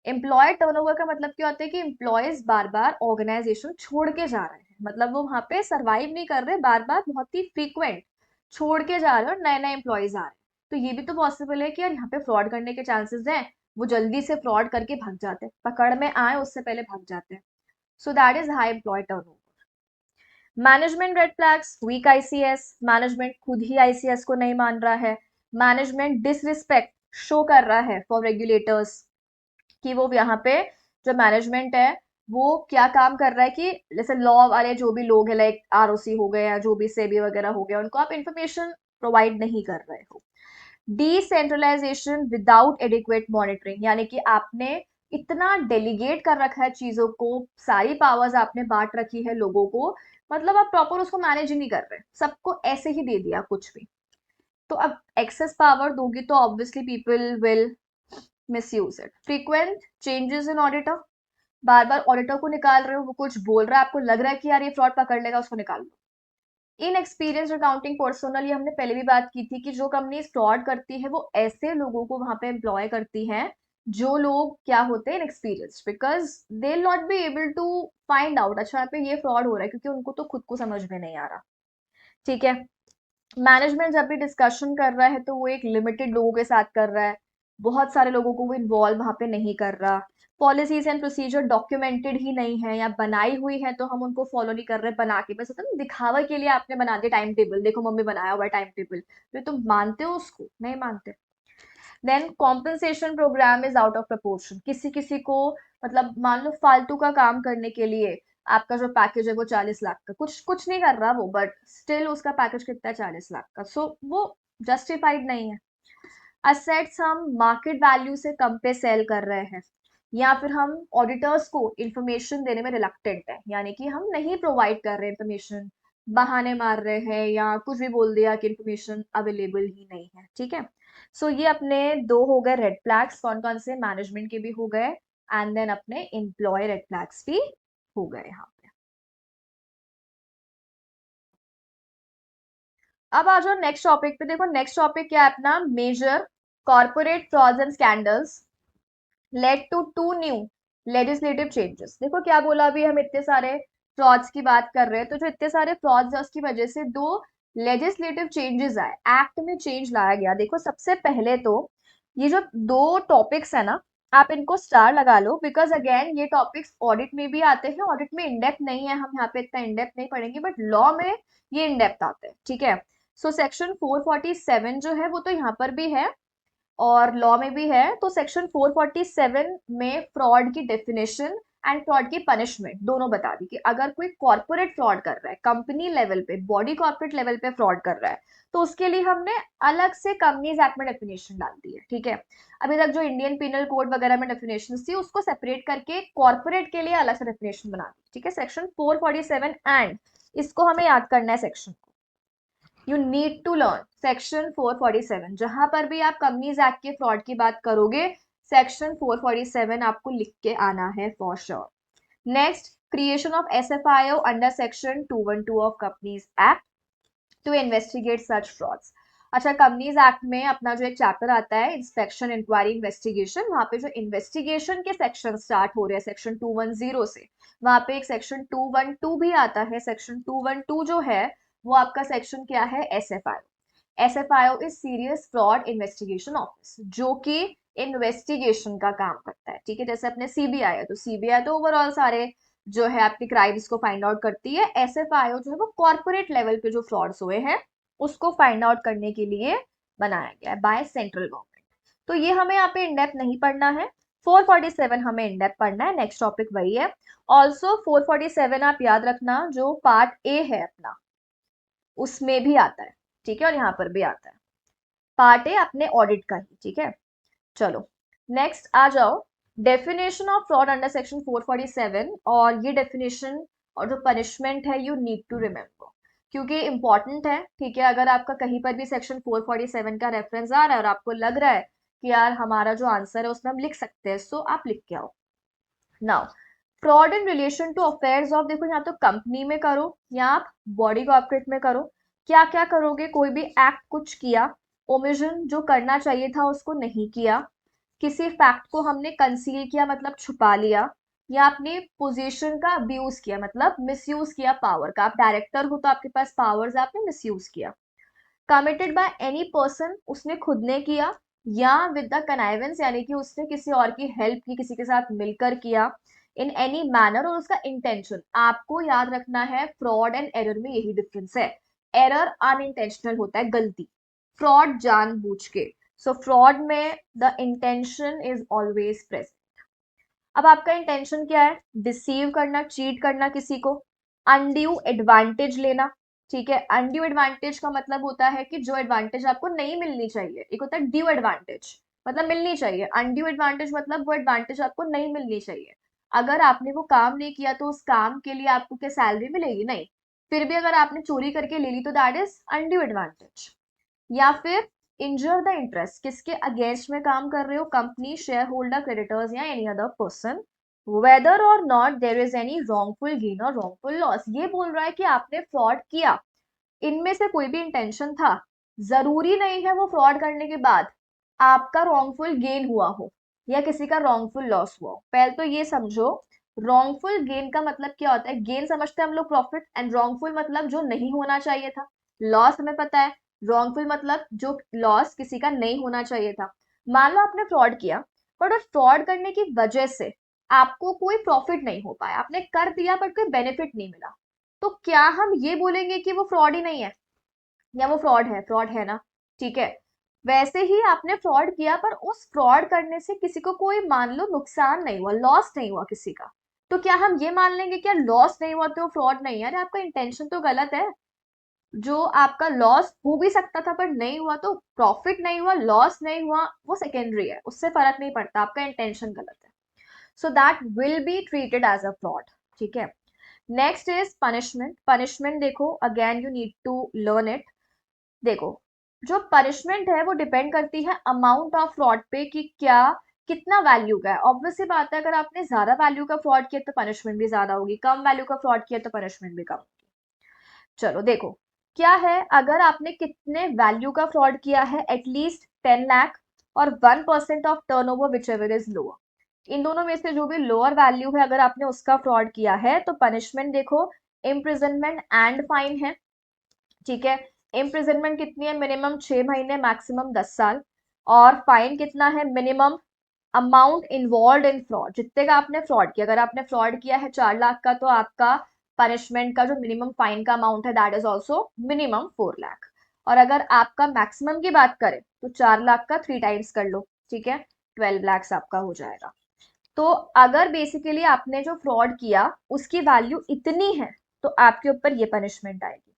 Speaker 1: एम्प्लॉय टर्नओवर का मतलब क्या होता है, कि एम्प्लॉयज बार बार ऑर्गेनाइजेशन छोड़ के जा रहे हैं, मतलब वो वहां पे सर्वाइव नहीं कर रहे, बार बार बहुत ही फ्रीक्वेंट छोड़ के जा रहे हैं और नए नए एम्प्लॉयज आ रहे हैं। तो ये भी तो पॉसिबल है कि यार यहाँ पे फ्रॉड करने के चांसेस हैं, वो जल्दी से फ्रॉड करके भाग जाते हैं, पकड़ में आए उससे पहले भाग जाते हैं। So that is high employ turnover. Management red flags, weak ICs, management खुद ही आईसीएस को नहीं मान रहा है। मैनेजमेंट डिसरिस्पेक्ट शो कर रहा है फॉर रेगुलेटर्स, कि वो यहाँ पे जो मैनेजमेंट है वो क्या काम कर रहा है, कि जैसे लॉ वाले जो भी लोग हैं, लाइक आरओसी हो गए या जो भी सेबी वगैरह हो गया, उनको आप इंफॉर्मेशन प्रोवाइड नहीं कर रहे हो। डिसेंट्रलाइजेशन विदाउट एडिक्वेट मॉनिटरिंग, यानी कि आपने इतना डेलीगेट कर रखा है चीजों को, सारी पावर्स आपने बांट रखी है लोगों को, मतलब आप प्रॉपर उसको मैनेज ही नहीं कर रहे, सबको ऐसे ही दे दिया कुछ भी। तो अब एक्सेस पावर दोगे तो obviously people will misuse it. Frequent changes in auditor, bar bar auditor को निकाल रहे हो, वो कुछ बोल रहा है, आपको लग रहा है कि यार ये फ्रॉड पकड़ लेगा, उसको निकाल दो। इन एक्सपीरियंस अकाउंटिंग पर्सनल, ये हमने पहले भी बात की थी, कि जो कंपनी फ्रॉड करती है वो ऐसे लोगों को वहां पे एम्प्लॉय करती है जो लोग क्या होते हैं, inexperience, because they not be able to find out अच्छा यहाँ पे ये फ्रॉड हो रहा है, क्योंकि उनको तो खुद को समझ में नहीं आ रहा। ठीक है, मैनेजमेंट जब भी डिस्कशन कर रहा है तो वो एक लिमिटेड लोगों के साथ कर रहा है, बहुत सारे लोगों को वो इन्वॉल्व वहां पे नहीं कर रहा। पॉलिसीज एंड प्रोसीजर डॉक्यूमेंटेड ही नहीं है, या बनाई हुई है तो हम उनको फॉलो नहीं कर रहे, बना के बस होता है ना दिखावा के लिए आपने बना दिया टाइम टेबल, देखो मम्मी बनाया हुआ है टाइम टेबल, तो तुम मानते हो उसको, नहीं मानते। Then compensation programme is out of proportion, किसी किसी को, मतलब मान लो फालतू का काम करने के लिए आपका जो पैकेज है वो 40 लाख का, कुछ कुछ नहीं कर रहा वो, बट स्टिल उसका पैकेज कितना है, 40 लाख का। सो वो जस्टिफाइड नहीं है। असेट्स हम मार्केट वैल्यू से कम पे सेल कर रहे हैं, या फिर हम ऑडिटर्स को इंफॉर्मेशन देने में रिलक्टेंट है, यानी कि हम नहीं प्रोवाइड कर रहे इंफॉर्मेशन, बहाने मार रहे हैं, या कुछ भी बोल दिया कि इंफॉर्मेशन अवेलेबल ही नहीं है। ठीक है, सो ये अपने दो हो गए रेड फ्लैग्स, कौन कौन से, मैनेजमेंट के भी हो गए, एंड देन अपने एम्प्लॉय रेड फ्लैग्स भी हो गए यहाँ पे। अब आ जाओ नेक्स्ट टॉपिक पे। देखो नेक्स्ट टॉपिक क्या है अपना, major corporate frauds and scandals led to to new legislative changes. देखो क्या बोला, अभी हम इतने सारे फ्रॉड्स की बात कर रहे हैं, तो जो इतने सारे फ्रॉड्स है उसकी वजह से दो लेजिस्लेटिव चेंजेस आए, एक्ट में चेंज लाया गया। देखो सबसे पहले तो ये जो दो टॉपिक्स है ना, आप इनको स्टार लगा लो, बिकॉज अगेन ये टॉपिक्स ऑडिट में भी आते हैं, ऑडिट में इनडेप्थ नहीं है, हम यहाँ पे इतना इनडेप्थ नहीं पढ़ेंगे, बट लॉ में ये इनडेप्थ आते हैं। ठीक है, सो सेक्शन 447 जो है वो तो यहाँ पर भी है और लॉ में भी है। तो सेक्शन 447 में फ्रॉड की डेफिनेशन एंड फ्रॉड की पनिशमेंट दोनों बता दी, कि अगर कोई कॉर्पोरेट फ्रॉड कर रहा है, कंपनी लेवल पे, बॉडी कॉर्पोरेट लेवल पे फ्रॉड कर रहा है, तो उसके लिए हमने अलग से कंपनीज एक्ट में डेफिनेशन डाल दी है। ठीक है, अभी तक जो इंडियन पिनल कोड वगैरह में डेफिनेशन थी उसको सेपरेट करके कॉर्पोरेट के लिए अलग से डेफिनेशन बना दी। ठीक है, सेक्शन 447 एंड इसको हमें याद करना है section, you need to learn section 447। जहां पर भी आप कंपनीज एक्ट के फ्रॉड की बात करोगे, सेक्शन 447 आपको लिख के आना है for sure. Next, creation of SFIO under section 212 of companies act to investigate such frauds. अच्छा, कंपनीज एक्ट में अपना जो एक चैप्टर आता है इंस्पेक्शन इंक्वायरी इन्वेस्टिगेशन, वहां पे जो इन्वेस्टिगेशन के सेक्शन स्टार्ट हो रहे हैं सेक्शन 210 से, वहां पे एक सेक्शन 212 भी आता है। सेक्शन 212 जो है वो आपका सेक्शन क्या है, SFI. SFIO is serious fraud investigation office, जो कि इन्वेस्टिगेशन का काम करता है, ठीक है। जैसे अपने सीबीआई है, तो सीबीआई तो ओवरऑल सारे जो है आपके क्राइम्स को फाइंड आउट करती है। SFIO जो है वो कॉर्पोरेट लेवल पे जो फ्रॉड्स हुए हैं उसको फाइंड आउट करने के लिए बनाया गया है बाय सेंट्रल गवर्नमेंट। तो ये हमें यहाँ पे इन डेप्थ नहीं पढ़ना है। 447 हमें इन डेप्थ पढ़ना है, नेक्स्ट टॉपिक वही है। ऑल्सो 447 आप याद रखना, जो पार्ट ए है अपना उसमें भी आता है, ठीक है, और यहाँ पर भी आता है। पार्ट ए अपने ऑडिट का ही, ठीक है। चलो नेक्स्ट आ जाओ, definition of fraud under section 447। और ये डेफिनेशन और जो पनिशमेंट है यू नीड टू रिमेम्बर, क्योंकि इंपॉर्टेंट है, ठीक है। अगर आपका कहीं पर भी सेक्शन 447 का रेफरेंस आ रहा है और आपको लग रहा है कि यार हमारा जो आंसर है उसमें हम लिख सकते हैं, सो आप लिख के आओ। Now fraud in relation to affairs of, देखो यहाँ तो कंपनी में करो या आप बॉडी कॉर्पोरेट में करो, क्या क्या करोगे, कोई भी एक्ट कुछ किया, ओमिशन जो करना चाहिए था उसको नहीं किया, किसी फैक्ट को हमने कंसील किया मतलब छुपा लिया, या अपनी पोजीशन का अब्यूज किया मतलब मिसयूज किया पावर का, आप डायरेक्टर हो तो आपके पास पावर्स, आपने मिसयूज किया। कमिटेड बाय एनी पर्सन, उसने खुद ने किया या विद द कनाइवेंस यानी कि उसने किसी और की हेल्प की, किसी के साथ मिलकर किया, इन एनी मैनर, और उसका इंटेंशन। आपको याद रखना है फ्रॉड एंड एरर में यही डिफरेंस है। एरर अनइंटेंशनल होता है, गलती, फ्रॉड जानबूझ के। सो फ्रॉड में the intention is always present. अब आपका इंटेंशन क्या है, डिसीव करना, चीट करना किसी को, अनड्यू एडवांटेज लेना, ठीक है। अनड्यू एडवांटेज का मतलब होता है कि जो एडवांटेज आपको नहीं मिलनी चाहिए, एक होता है ड्यू एडवांटेज मतलब मिलनी चाहिए, अनड्यू एडवांटेज मतलब वो एडवांटेज आपको नहीं मिलनी चाहिए। अगर आपने वो काम नहीं किया तो उस काम के लिए आपको क्या सैलरी मिलेगी, नहीं, फिर भी अगर आपने चोरी करके ले ली तो दैट इज अनड्यू एडवांटेज। या फिर इंजर द इंटरेस्ट, किसके अगेंस्ट में काम कर रहे हो, कंपनी, शेयर होल्डर, क्रेडिटर्स या एनी अदर पर्सन, वेदर और not there is any wrongful gain और रॉन्गफुल लॉस। ये बोल रहा है कि आपने फ्रॉड किया, इनमें से कोई भी इंटेंशन था, जरूरी नहीं है वो फ्रॉड करने के बाद आपका रॉन्गफुल गेन हुआ हो या किसी का रॉन्गफुल लॉस हुआ हो। पहले तो ये समझो, रॉन्गफुल गेन का मतलब क्या होता है, गेन समझते हैं हम लोग प्रॉफिट, एंड रॉन्गफुल मतलब जो नहीं होना चाहिए था। लॉस हमें पता है, रॉन्गफुल मतलब जो लॉस किसी का नहीं होना चाहिए था। मान लो आपने फ्रॉड किया, बट उस फ्रॉड करने की वजह से आपको कोई प्रॉफिट नहीं हो पाया, आपने कर दिया बट कोई बेनिफिट नहीं मिला, तो क्या हम ये बोलेंगे कि वो फ्रॉड ही नहीं है, या वो फ्रॉड है, फ्रॉड है ना, ठीक है। वैसे ही आपने फ्रॉड किया पर उस फ्रॉड करने से किसी को कोई मान लो नुकसान नहीं हुआ, लॉस नहीं हुआ किसी का, तो क्या हम ये मान लेंगे क्या लॉस नहीं हुआ तो फ्रॉड नहीं है? अरे आपका इंटेंशन तो गलत है। जो आपका लॉस हो भी सकता था पर नहीं हुआ, तो प्रॉफिट नहीं हुआ, लॉस नहीं हुआ, वो सेकेंडरी है, उससे फर्क नहीं पड़ता, आपका इंटेंशन गलत है। So that will be treated as a fraud, ठीक है। Next is punishment. पनिशमेंट देखो, again you need to learn it. देखो, जो पनिशमेंट है वो डिपेंड करती है अमाउंट ऑफ फ्रॉड पे, कि क्या कितना वैल्यू का है। ऑब्वियस सी बात है, अगर आपने ज्यादा वैल्यू का फ्रॉड किया तो पनिशमेंट भी ज्यादा होगी, कम वैल्यू का फ्रॉड किया तो पनिशमेंट भी कम होगी। चलो देखो, क्या है, अगर आपने कितने वैल्यू का फ्रॉड किया है, एटलीस्ट 10 लाख और 1% of turnover whichever is lower, इन दोनों में से जो भी लोअर वैल्यू है अगर आपने उसका फ्रॉड किया है तो पनिशमेंट देखो इम्प्रिजनमेंट एंड फाइन है, ठीक है। इम्प्रिजनमेंट कितनी है, मिनिमम 6 महीने, मैक्सिमम 10 साल। और फाइन कितना है, minimum amount involve in fraud, जितने का आपने फ्रॉड किया, अगर आपने फ्रॉड किया है 4 लाख का तो आपका पनिशमेंट का जो मिनिमम फाइन का अमाउंट है that is also minimum 4 lakh. और अगर आपका मैक्सिमम की बात करें तो 4 लाख का 3 टाइम्स कर लो, ठीक है, 12 लैक्स आपका हो जाएगा। तो अगर बेसिकली आपने जो फ्रॉड किया उसकी वैल्यू इतनी है तो आपके ऊपर ये पनिशमेंट आएगी,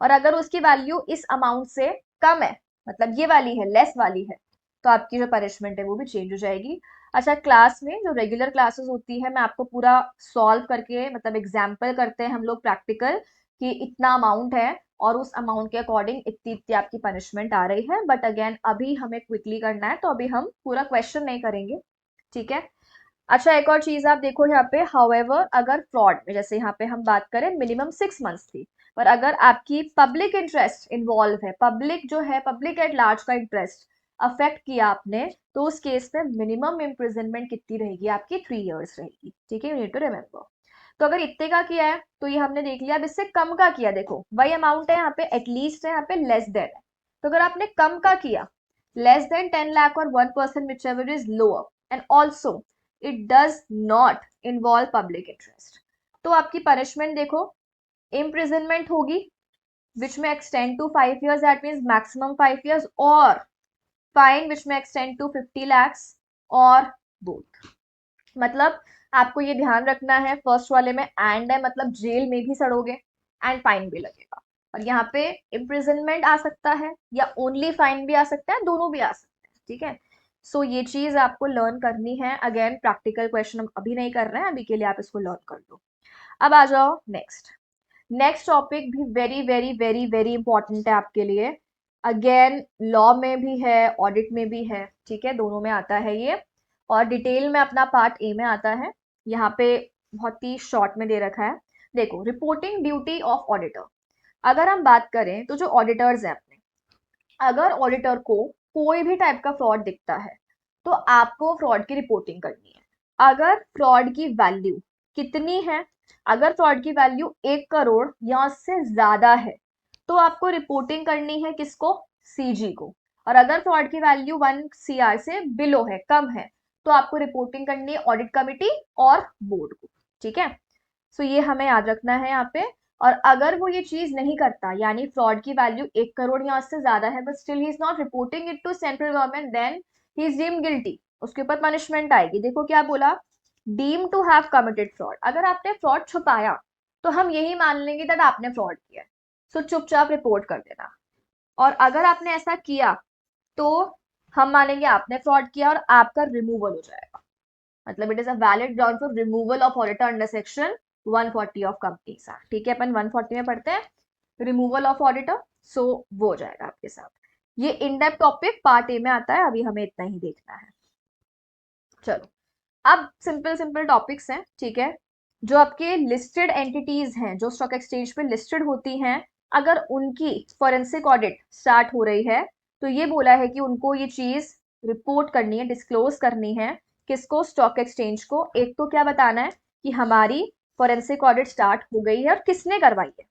Speaker 1: और अगर उसकी वैल्यू इस अमाउंट से कम है, मतलब ये वाली है, लेस वाली है, तो आपकी जो पनिशमेंट है वो भी चेंज हो जाएगी। अच्छा, क्लास में जो रेगुलर क्लासेस होती है मैं आपको पूरा सॉल्व करके, मतलब एग्जाम्पल करते हैं हम लोग प्रैक्टिकल, कि इतना अमाउंट है और उस अमाउंट के अकॉर्डिंग इतनी इतनी आपकी पनिशमेंट आ रही है। बट अगेन अभी हमें क्विकली करना है तो अभी हम पूरा क्वेश्चन नहीं करेंगे, ठीक है। अच्छा, एक और चीज आप देखो यहाँ पे, हाउएवर अगर फ्रॉड में, जैसे यहाँ पे हम बात करें मिनिमम 6 मंथ्स थी, पर अगर आपकी पब्लिक इंटरेस्ट इन्वॉल्व है, पब्लिक जो है, पब्लिक एट लार्ज का इंटरेस्ट अफेक्ट किया आपने, तो उस केस में मिनिमम इम्प्रिजनमेंट कितनी रहेगी आपकी, 3 इयर्स रहेगी, ठीक है, यू नीड टू रिमेम्बर। तो अगर इतने का किया है तो ये हमने देख लिया। अब इससे कम का किया, देखो वही अमाउंट है यहाँ पे, एटलीस्ट है, यहाँ पे लेस देन है, तो अगर आपने कम का किया, लेस देन 10 लाख और 1% which ever is lower, and also it does not involve public interest, तो आपकी पनिशमेंट देखो, imprisonment होगी which may extend to 5 years, that means maximum 5 years, or fine which may extend to 50 lakhs, or both. मतलब आपको ये ध्यान रखना है, फर्स्ट वाले में एंड है, मतलब जेल में भी सड़ोगे एंड फाइन भी लगेगा, और यहाँ पे इम्प्रिजनमेंट आ सकता है या ओनली फाइन भी आ सकता है, दोनों भी आ सकते हैं, ठीक है। सो ये चीज आपको लर्न करनी है, अगेन प्रैक्टिकल क्वेश्चन हम अभी नहीं कर रहे हैं, अभी के लिए आप इसको लर्न कर लो। अब आ जाओ नेक्स्ट। नेक्स्ट टॉपिक भी very very very very important है आपके लिए, अगेन लॉ में भी है, ऑडिट में भी है, ठीक है, दोनों में आता है ये, और डिटेल में अपना पार्ट ए में आता है। यहाँ पे बहुत ही शॉर्ट में दे रखा है, देखो, रिपोर्टिंग ड्यूटी ऑफ ऑडिटर। अगर हम बात करें तो जो ऑडिटर्स हैं अपने, अगर ऑडिटर को कोई भी टाइप का फ्रॉड दिखता है तो आपको फ्रॉड की रिपोर्टिंग करनी है। अगर फ्रॉड की वैल्यू कितनी है, अगर फ्रॉड की वैल्यू 1 करोड़ या उससे ज्यादा है तो आपको रिपोर्टिंग करनी है किसको, सीजी को, और अगर फ्रॉड की वैल्यू 1 CR से बिलो है, कम है, तो आपको रिपोर्टिंग करनी है ऑडिट कमिटी और बोर्ड को, ठीक है। सो ये हमें याद रखना है यहाँ पे। और अगर वो ये चीज नहीं करता, यानी फ्रॉड की वैल्यू 1 करोड़ या उससे ज्यादा है, but still he is not reporting it to central government, then he is deemed guilty, उसके ऊपर पनिशमेंट आएगी। देखो क्या बोला, deem to have committed fraud, अगर आपने फ्रॉड छुपाया तो हम यही मान लेंगे दैट आपने फ्रॉड किया, सो चुपचाप रिपोर्ट कर देना। और अगर आपने ऐसा किया तो हम मानेंगे आपने फ्रॉड किया और आपका रिमूवल हो जाएगा, मतलब it is a valid ground for removal of auditor under section 140 of companies act, ठीक है, अपन 140 में पढ़ते हैं रिमूवल ऑफ ऑडिटर, सो वो हो जाएगा आपके साथ। ये in depth topic part A में आता है, अभी हमें इतना ही देखना है। चलो, अब सिंपल सिंपल टॉपिक्स हैं, ठीक है, जो आपके लिस्टेड एंटिटीज हैं जो स्टॉक एक्सचेंज पे लिस्टेड होती हैं, अगर उनकी फॉरेंसिक ऑडिट स्टार्ट हो रही है तो ये बोला है कि उनको ये चीज रिपोर्ट करनी है, डिस्क्लोज करनी है, किसको, स्टॉक एक्सचेंज को। एक तो क्या बताना है कि हमारी फॉरेंसिक ऑडिट स्टार्ट हो गई है और किसने करवाई है,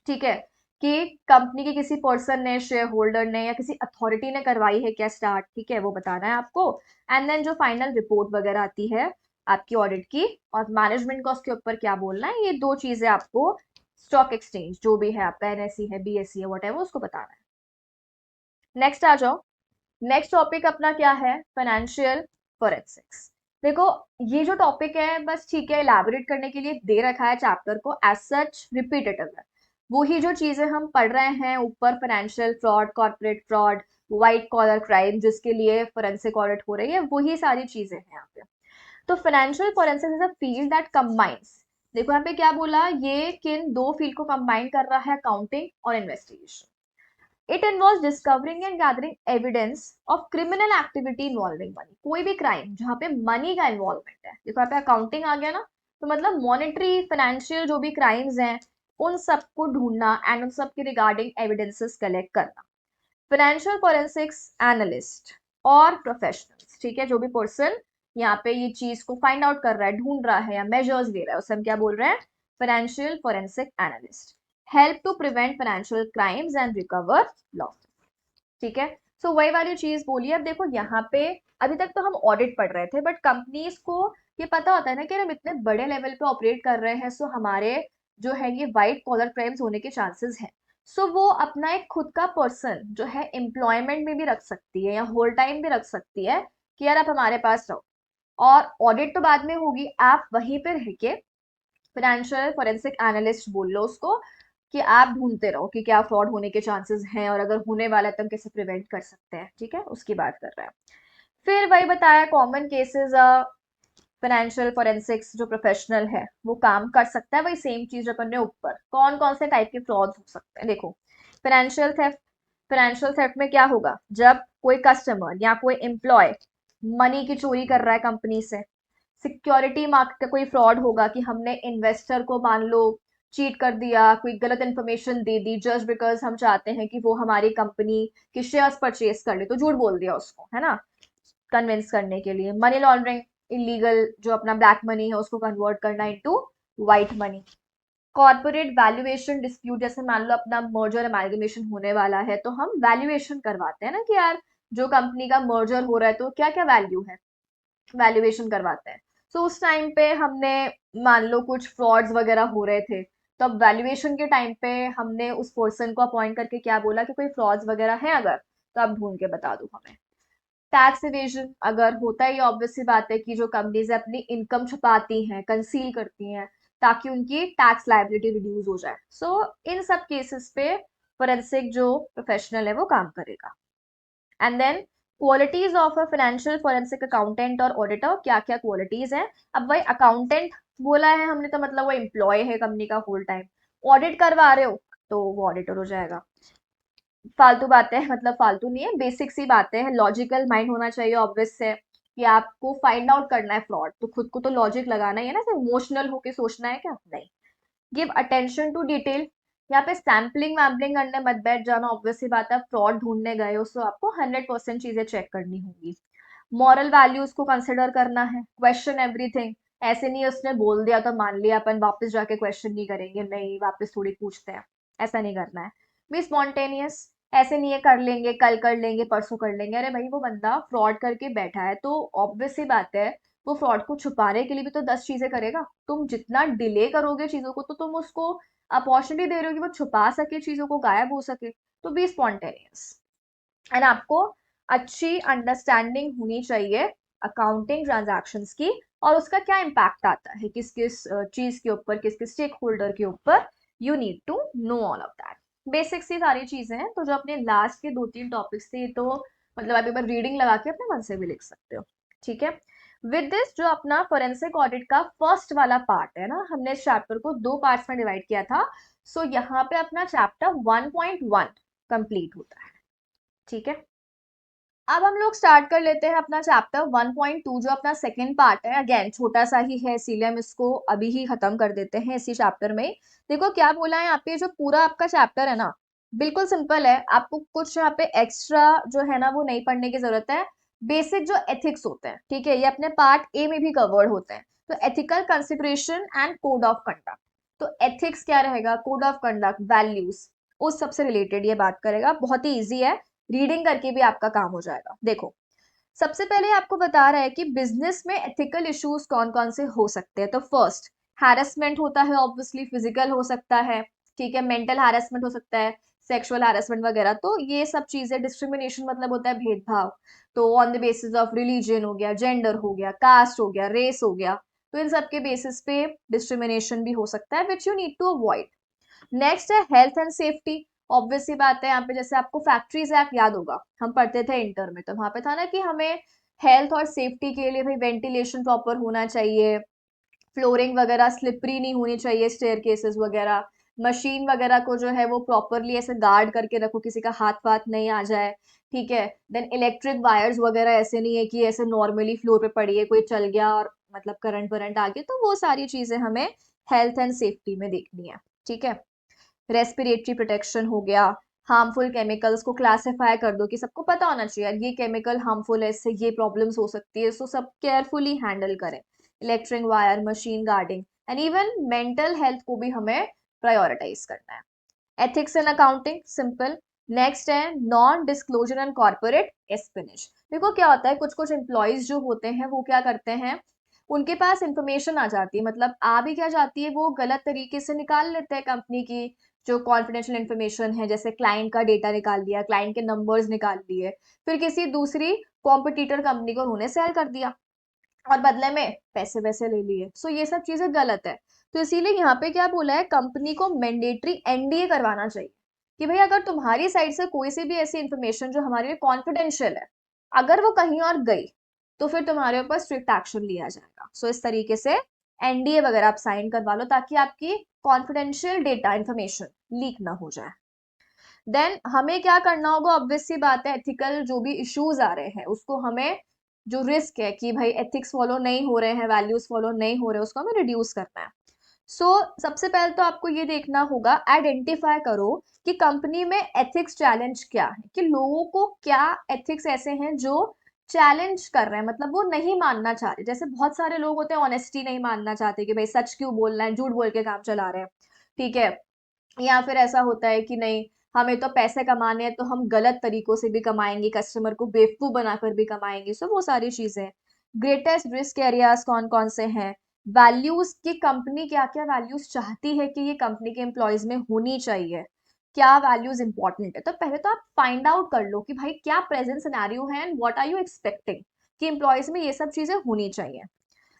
Speaker 1: ठीक है, कि कंपनी के किसी पर्सन ने, शेयर होल्डर ने, या किसी अथॉरिटी ने करवाई है क्या स्टार्ट, ठीक है, वो बताना है आपको। एंड देन जो फाइनल रिपोर्ट वगैरह आती है आपकी ऑडिट की, और मैनेजमेंट का उसके ऊपर क्या बोलना है, ये दो चीजें आपको स्टॉक एक्सचेंज जो भी है आपका, एनएसई है, बीएसई है, व्हाटएवर, उसको बताना है। नेक्स्ट आ जाओ। नेक्स्ट टॉपिक अपना क्या है, फाइनेंशियल फोरेंसिक्स। देखो, ये जो टॉपिक है बस ठीक है, इलैबोरेट करने के लिए दे रखा है चैप्टर को, एज सच रिपीटेटिव है, वही जो चीजें हम पढ़ रहे हैं ऊपर, financial fraud, corporate fraud, white collar crime जिसके लिए फोरेंसिक ऑडिट हो रही है, वही सारी चीजें हैं यहाँ पे। तो financial forensics is a field that combines, देखो यहाँ पे क्या बोला, ये किन दो फील्ड को कंबाइन कर रहा है, अकाउंटिंग और investigation. It involves discovering and gathering evidence of criminal activity involving money, कोई भी क्राइम जहाँ पे मनी का इन्वॉल्वमेंट है, देखो यहाँ पे अकाउंटिंग आ गया ना, तो मतलब मॉनेटरी फाइनेंशियल जो भी क्राइम्स हैं उन सबको ढूंढना एंड उन सब के रिगार्डिंग एविडेंसेस कलेक्ट करना। फाइनेंशियल फोरेंसिक्स एनालिस्ट और प्रोफेशनल्स, ठीक है, जो भी पर्सन यहाँ पे ये चीज को फाइंड आउट कर रहा है, ढूंढ रहा है या मेजर्स ले रहा है, उसे हम क्या बोल रहे हैं, financial forensic analyst. Help to prevent financial crimes and recover loss, ठीक है। सो वही वाली चीज बोलिए। अब देखो यहाँ पे अभी तक तो हम ऑडिट पढ़ रहे थे, बट कंपनीज को ये पता होता है ना कि हम इतने बड़े लेवल पे ऑपरेट कर रहे हैं, सो हमारे जो है ये वाइट कॉलर क्राइम्स होने के चांसेस हैं। सो वो अपना एक खुद का पर्सन जो है एम्प्लॉयमेंट में भी रख सकती है या होल टाइम भी रख सकती है कि यार आप हमारे पास रहो, और ऑडिट तो बाद में होगी, आप वहीं पे रह के फाइनेंशियल फोरेंसिक एनालिस्ट बोल लो उसको, कि आप ढूंढते रहो कि क्या फ्रॉड होने के चांसेस हैं, और अगर होने वाला है तो हम कैसे प्रिवेंट कर सकते हैं, ठीक है, उसकी बात कर रहे हैं। फिर वही बताया कॉमन केसेस, फाइनेंशियल फोरेंसिक्स जो प्रोफेशनल है वो काम कर सकता है, वही सेम चीज अपन ने ऊपर, कौन कौन से टाइप के फ्रॉड हो सकते हैं। देखो, फाइनेंशियल थेफ्ट, फाइनेंशियल थेफ्ट में क्या होगा, जब कोई कस्टमर या कोई एम्प्लॉय मनी की चोरी कर रहा है कंपनी से। सिक्योरिटी मार्केट का कोई फ्रॉड होगा कि हमने इन्वेस्टर को मान लो चीट कर दिया, कोई गलत information they the just because हम चाहते हैं कि वो हमारी कंपनी के शेयर्स परचेज कर ले, तो झूठ बोल दिया उसको, है ना, कन्विंस करने के लिए। मनी लॉन्ड्रिंग, इलीगल जो अपना ब्लैक मनी है उसको कन्वर्ट करना into white money. Corporate valuation dispute, जैसे मान लो अपना मर्जर अमेलगमेशन होने वाला है तो हम वैल्यूएशन करवाते हैं ना कि यार जो कंपनी का मर्जर हो रहा है तो क्या क्या वैल्यू है, वैल्यूएशन करवाते हैं। सो उस टाइम पे हमने मान लो कुछ फ्रॉड्स वगैरह हो रहे थे, तो अब वैल्यूएशन के टाइम पे हमने उस पर्सन को अपॉइंट करके क्या बोला कि कोई फ्रॉड्स वगैरह है अगर, तो आप ढूंढ के बता दो हमें। टैक्स इवेजन अगर होता है, ये ऑब्वियस सी बात है कि जो कंपनीज अपनी इनकम छुपाती हैं, कंसील करती हैं, ताकि उनकी टैक्स लायबिलिटी रिड्यूस हो जाए। सो इन सब केसेस पे फोरेंसिक जो प्रोफेशनल है वो काम करेगा। And then qualities of a financial forensic accountant और ऑडिटर, क्या क्या क्वालिटीज हैं। अब भाई अकाउंटेंट बोला है हमने तो मतलब वो एम्प्लॉय है कंपनी का होल टाइम। ऑडिट करवा रहे हो तो वो ऑडिटर हो जाएगा। फालतू बातें मतलब फालतू नहीं है, बेसिक सी बातें हैं। लॉजिकल माइंड होना चाहिए, ऑब्वियस है कि आपको फाइंड आउट करना है फ्रॉड, तो खुद को तो लॉजिक लगाना ही है ना, सिर्फ इमोशनल होके सोचना है क्या, नहीं। गिव अटेंशन टू डिटेल, यहाँ पे सैम्पलिंग वैम्पलिंग करने मत बैठ जाना, ऑब्वियस सी बात है, फ्रॉड ढूंढने गए हो तो आपको 100% चीजें चेक करनी होगी। मॉरल वैल्यूज को कंसिडर करना है, क्वेश्चन एवरीथिंग। ऐसे नहीं है उसने बोल दिया तो मान लिया अपन वापस जाके क्वेश्चन नहीं करेंगे, नहीं वापस थोड़ी पूछते हैं, ऐसा नहीं करना है। बी स्पॉन्टेनियस, ऐसे नहीं है कर लेंगे कल कर लेंगे परसों कर लेंगे, अरे भाई वो बंदा फ्रॉड करके बैठा है तो ऑब्वियस सी बात है वो फ्रॉड को छुपाने के लिए भी तो 10 चीजें करेगा। तुम जितना डिले करोगे चीजों को तो तुम उसको अपॉर्चुनिटी दे रहे हो कि वो छुपा सके चीजों को, गायब हो सके। तो बी स्पॉन्टेनियस। एंड आपको अच्छी अंडरस्टैंडिंग होनी चाहिए अकाउंटिंग ट्रांजैक्शंस की, और उसका क्या इम्पैक्ट आता है किस किस चीज के ऊपर, किस किस स्टेक होल्डर के ऊपर। You need to know all of that. Basic सी सारी चीजें हैं, तो जो अपने लास्ट के 2-3 टॉपिक्स थे तो मतलब आप एक बार रीडिंग लगा के अपने मन से भी लिख सकते हो। ठीक है। विद दिस जो अपना फोरेंसिक ऑडिट का फर्स्ट वाला पार्ट है ना, हमने इस चैप्टर को 2 पार्ट्स में डिवाइड किया था। सो यहाँ पे अपना चैप्टर 1.1 कंप्लीट होता है। ठीक है। अब हम लोग स्टार्ट कर लेते हैं अपना चैप्टर 1.2 जो अपना सेकेंड पार्ट है। अगेन छोटा सा ही है इसीलिए हम इसको अभी ही खत्म कर देते हैं इसी चैप्टर में। देखो क्या बोला है यहाँ पे, जो पूरा आपका चैप्टर है ना बिल्कुल सिंपल है, आपको कुछ यहाँ पे एक्स्ट्रा जो है ना वो नहीं पढ़ने की जरूरत है। बेसिक जो एथिक्स होते हैं, ठीक है, ये अपने पार्ट ए में भी कवर्ड होते हैं। तो ethical consideration and code of conduct, तो एथिक्स क्या रहेगा, कोड ऑफ कंडक्ट, वैल्यूज, उस सबसे रिलेटेड ये बात करेगा। बहुत ही ईजी है, रीडिंग करके भी आपका काम हो जाएगा। देखो सबसे पहले आपको बता रहा है कि बिजनेस में एथिकल इश्यूज कौन कौन से हो सकते हैं। तो फर्स्ट हैरेसमेंट होता है, ऑब्वियसली फिजिकल हो सकता है, ठीक है, मेंटल हैरेसमेंट हो सकता है, सेक्सुअल हैरेसमेंट वगैरह, तो ये सब चीजें। डिस्क्रिमिनेशन मतलब होता है भेदभाव, तो on the basis of religion हो गया, जेंडर हो गया, कास्ट हो गया, रेस हो गया, तो इन सब के बेसिस पे डिस्क्रिमिनेशन भी हो सकता है, which you need to avoid. Next है हेल्थ एंड सेफ्टी। ऑब्वियस सी बात है यहाँ पे, जैसे आपको फैक्ट्रीज एक्ट याद होगा, हम पढ़ते थे इंटर में, तो वहां पे था ना कि हमें हेल्थ और सेफ्टी के लिए भाई वेंटिलेशन प्रॉपर होना चाहिए, फ्लोरिंग वगैरह स्लिपरी नहीं होनी चाहिए, स्टेयर केसेस वगैरह, मशीन वगैरह को जो है वो प्रॉपरली ऐसे गार्ड करके रखो, किसी का हाथ वाथ नहीं आ जाए। ठीक है। देन इलेक्ट्रिक वायर्स वगैरह ऐसे नहीं है कि ऐसे नॉर्मली फ्लोर पे पड़ी है, कोई चल गया और मतलब करंट वरंट आ गया, तो वो सारी चीजें हमें हेल्थ एंड सेफ्टी में देखनी है। ठीक है। रेस्पिरेटरी प्रोटेक्शन हो गया, हार्मफुल केमिकल्स को क्लासिफाई कर दो कि सबको पता होना चाहिए ये केमिकल हार्मफुल है, इससे ये प्रॉब्लम्स हो सकती है, सो सब केयरफुली हैंडल करें। Electric wire, machine guarding, and even mental health को भी हमें प्रायोरिटाइज करना है। Ethics in accounting simple. Next है non disclosure and corporate espionage. देखो क्या होता है, कुछ कुछ एम्प्लॉयज जो होते हैं वो क्या करते हैं, उनके पास इंफॉर्मेशन आ जाती है, मतलब आ भी क्या जाती है, वो गलत तरीके से निकाल लेते हैं कंपनी की जो कॉन्फिडेंशियल इन्फॉर्मेशन है, जैसे क्लाइंट का डेटा निकाल लिया, क्लाइंट के नंबर्स निकाल लिए, फिर किसी दूसरी कॉम्पिटिटर कंपनी को उन्होंने सेल कर दिया और बदले में पैसे वैसे ले लिए। सो ये सब चीजें गलत है। तो इसीलिए यहाँ पे क्या बोला है, कंपनी को मैंडेटरी एनडीए करवाना चाहिए कि भाई अगर तुम्हारी साइड से कोई सी भी ऐसी इंफॉर्मेशन जो हमारे लिए कॉन्फिडेंशियल है, अगर वो कहीं और गई तो फिर तुम्हारे ऊपर स्ट्रिक्ट एक्शन लिया जाएगा। सो इस तरीके से एनडीए वगैरह आप साइन करवा लो ताकि आपकी कॉन्फिडेंशियल डेटा इंफॉर्मेशन लीक ना हो जाए। देन हमें क्या करना होगा, ऑब्वियस सी बात है, एथिकल जो भी इश्यूज आ रहे हैं उसको हमें, जो रिस्क है कि भाई एथिक्स फॉलो नहीं हो रहे हैं, वैल्यूज फॉलो नहीं हो रहे हैं, उसको हमें रिड्यूस करना है। सबसे पहले तो आपको ये देखना होगा, आइडेंटिफाई करो कि कंपनी में एथिक्स चैलेंज क्या है, कि लोगों को क्या एथिक्स ऐसे हैं जो चैलेंज कर रहे हैं, मतलब वो नहीं मानना चाह रहे। जैसे बहुत सारे लोग होते हैं ऑनेस्टी नहीं मानना चाहते कि भाई सच क्यों बोलना है, झूठ बोल के काम चला रहे हैं। ठीक है। या फिर ऐसा होता है कि नहीं, हमें तो पैसे कमाने हैं तो हम गलत तरीकों से भी कमाएंगे, कस्टमर को बेवकूफ बनाकर भी कमाएंगे, सो वो सारी चीजें। ग्रेटेस्ट रिस्क एरियाज कौन कौन से हैं, वैल्यूज की कंपनी क्या क्या वैल्यूज चाहती है कि ये कंपनी के एम्प्लॉयज में होनी चाहिए, क्या वैल्यूज इंपॉर्टेंट है। तो पहले तो आप फाइंड आउट कर लो कि भाई क्या प्रेजेंट सिनेरियो है and what are you expecting कि एम्प्लॉयज में ये सब चीजें होनी चाहिए।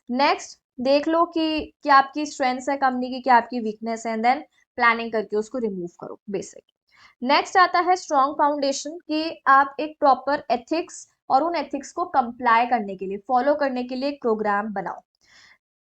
Speaker 1: नेक्स्ट देख लो कि क्या आपकी स्ट्रेंथ्स है कंपनी की, क्या आपकी वीकनेस है, एंड देन प्लानिंग करके उसको रिमूव करो, बेसिक। नेक्स्ट आता है स्ट्रॉन्ग फाउंडेशन, कि आप एक प्रॉपर एथिक्स और उन एथिक्स को कंप्लाई करने के लिए, फॉलो करने के लिए एक प्रोग्राम बनाओ।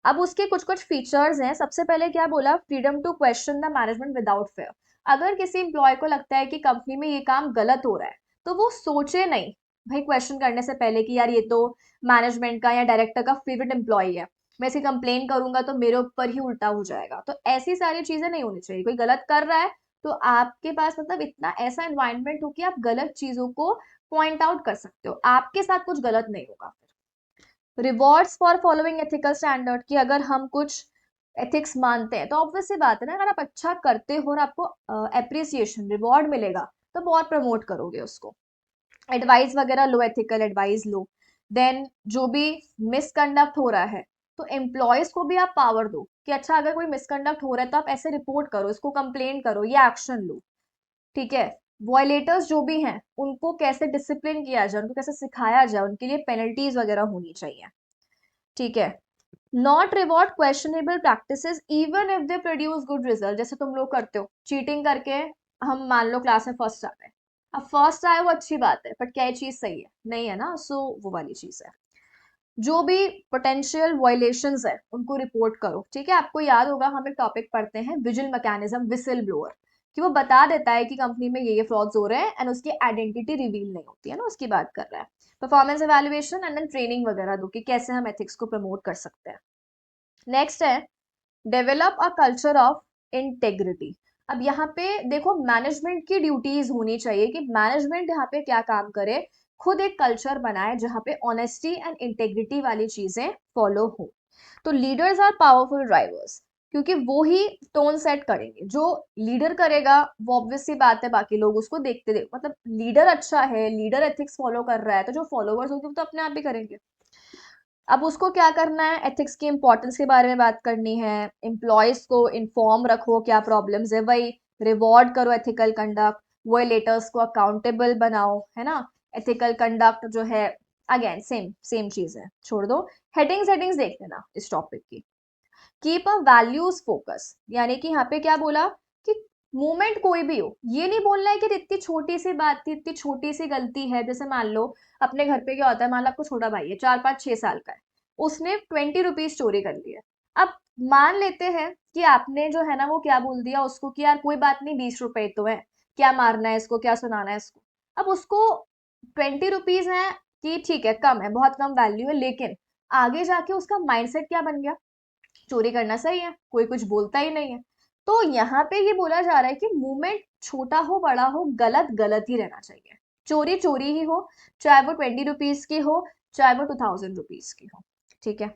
Speaker 1: अब उसके कुछ कुछ फीचर्स हैं। सबसे पहले क्या बोला, freedom to question the management without fear. अगर किसी एम्प्लॉय को लगता है कि कंपनी में ये काम गलत हो रहा है, तो वो सोचे नहीं भाई क्वेश्चन करने से पहले कि यार ये तो मैनेजमेंट का या डायरेक्टर का फेवरेट एम्प्लॉय है, मैं इसे कंप्लेन करूंगा तो मेरे ऊपर ही उल्टा हो जाएगा। तो ऐसी सारी चीजें नहीं होनी चाहिए। कोई गलत कर रहा है तो आपके पास मतलब इतना ऐसा एनवायरनमेंट हो कि आप गलत चीजों को पॉइंट आउट कर सकते हो, आपके साथ कुछ गलत नहीं होगा। Rewards for following ethical standard, कि अगर हम कुछ एथिक्स मानते हैं तो ऑब्वियस सी बात है ना, अगर आप अच्छा करते हो और आपको अप्रिसिएशन रिवॉर्ड मिलेगा तो बहुत प्रमोट करोगे उसको। एडवाइस वगैरह लो, एथिकल एडवाइस लो। देन जो भी मिसकंडक्ट हो रहा है तो एम्प्लॉयज को भी आप पावर दो कि अच्छा अगर कोई मिसकंडक्ट हो रहा है तो आप ऐसे रिपोर्ट करो, इसको कंप्लेन करो, ये एक्शन लो। ठीक है। वॉयलेटर्स जो भी हैं उनको कैसे डिसिप्लिन किया जाए, उनको कैसे सिखाया जाए, उनके लिए पेनल्टीज वगैरह होनी चाहिए। ठीक है। Not reward questionable practices even if they produce good result. जैसे तुम लोग करते हो चीटिंग करके, हम मान लो क्लास में फर्स्ट आ गए, अब फर्स्ट आए वो अच्छी बात है, बट क्या ये चीज सही है, नहीं है ना, सो वो वाली चीज है। जो भी पोटेंशियल वायलेशंस है उनको रिपोर्ट करो। ठीक है। आपको याद होगा हम एक टॉपिक पढ़ते हैं विजिल मैकेनिज्म, विसिल ब्लोअर, कि वो बता देता है कि कंपनी में ये फ्रॉड्स हो रहे हैं एंड उसकी आइडेंटिटी रिवील नहीं होती है ना, उसकी बात कर रहा है। Performance evaluation and then training वगैरह दो कि कैसे हम एथिक्स को प्रमोट कर सकते हैं। नेक्स्ट है develop a culture of integrity. अब यहाँ पे देखो मैनेजमेंट की ड्यूटीज होनी चाहिए कि मैनेजमेंट यहाँ पे क्या काम करे, खुद एक कल्चर बनाए जहाँ पे ऑनेस्टी एंड इंटेग्रिटी वाली चीजें फॉलो हो। तो लीडर्स आर पावरफुल ड्राइवर्स, क्योंकि वो ही टोन सेट करेंगे। जो लीडर करेगा वो ऑब्वियस सी बात है बाकी लोग उसको देखते देख, मतलब लीडर अच्छा है, लीडर एथिक्स फॉलो कर रहा है, तो जो फॉलोवर्स होंगे वो तो अपने आप ही करेंगे। अब उसको क्या करना है, एथिक्स की इंपॉर्टेंस के बारे में बात करनी है, एम्प्लॉयज को इन्फॉर्म रखो क्या प्रॉब्लम्स है, वही रिवॉर्ड करो एथिकल कंडक्ट, वॉयलेटर्स को अकाउंटेबल बनाओ, है ना। एथिकल कंडक्ट जो है अगेन सेम सेम चीज है, छोड़ दो। हेडिंग्स हेडिंग्स देख लेना इस टॉपिक की। कीप अ वैल्यूज फोकस, यानी कि यहाँ पे क्या बोला कि मूवमेंट कोई भी हो, ये नहीं बोलना है कि इतनी छोटी सी बात थी, इतनी छोटी सी गलती है। जैसे मान लो अपने घर पे क्या होता है, मान लो आपको छोटा भाई है 4 5 6 साल का है, उसने 20 रुपीज चोरी कर लिया। अब मान लेते हैं कि आपने जो है ना वो क्या बोल दिया उसको कि यार कोई बात नहीं, 20 रुपए तो है, क्या मारना है इसको, क्या सुनाना है इसको। अब उसको 20 रुपीज है कि ठीक है कम है, बहुत कम वैल्यू है, लेकिन आगे जाके उसका माइंडसेट क्या बन गया, चोरी करना सही है, कोई कुछ बोलता ही नहीं है। तो यहाँ पे ये बोला जा रहा है कि मूवमेंट छोटा हो बड़ा हो, गलत गलत ही रहना चाहिए। चोरी चोरी ही हो, चाहे वो 20 रुपीज की हो, चाहे वो 2000 रुपीज की हो। ठीक है।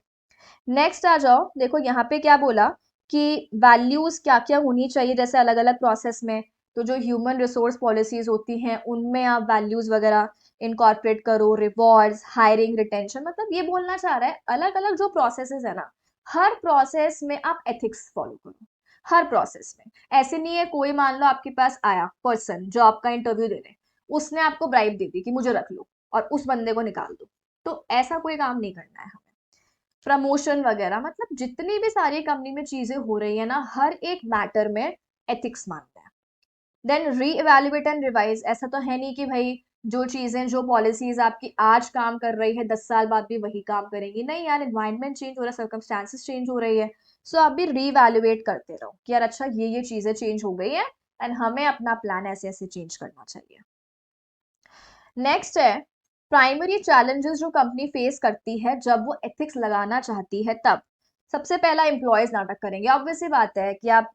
Speaker 1: नेक्स्ट आ जाओ, देखो यहाँ पे क्या बोला कि वैल्यूज क्या क्या होनी चाहिए, जैसे अलग अलग प्रोसेस में। तो जो ह्यूमन रिसोर्स पॉलिसीज होती हैं उनमें आप वैल्यूज वगैरह इनकॉर्पोरेट करो, रिवॉर्ड्स, हायरिंग, रिटेंशन, मतलब ये बोलना चाह रहा है अलग अलग जो प्रोसेसेस है ना, हर प्रोसेस में आप एथिक्स फॉलो करो। हर प्रोसेस में ऐसे नहीं है, कोई मान लो आपके पास आया पर्सन जॉब का इंटरव्यू देने, उसने आपको ब्राइब दे दी कि मुझे रख लो और उस बंदे को निकाल दो, तो ऐसा कोई काम नहीं करना है हमें। प्रमोशन वगैरह, मतलब जितनी भी सारी कंपनी में चीजें हो रही है ना, हर एक मैटर में एथिक्स मानते हैं। देन री इवेल्युएट एंड रिवाइज, ऐसा तो है नहीं कि भाई जो चीजें जो पॉलिसीज आपकी आज काम कर रही है 10 साल बाद भी वही काम करेंगी, नहीं यार, एनवायरनमेंट चेंज हो रहा है, सर्कमस्टांसिस चेंज हो रही है। सो आप भी री इवेल्युएट करते रहो कि यार अच्छा ये चीजें चेंज हो गई है एंड हमें अपना प्लान ऐसे ऐसे चेंज करना चाहिए। नेक्स्ट है प्राइमरी चैलेंजेस जो कंपनी फेस करती है जब वो एथिक्स लगाना चाहती है तब। सबसे पहला एम्प्लॉयज नाटक करेंगे, ऑब्वियस सी बात है कि आप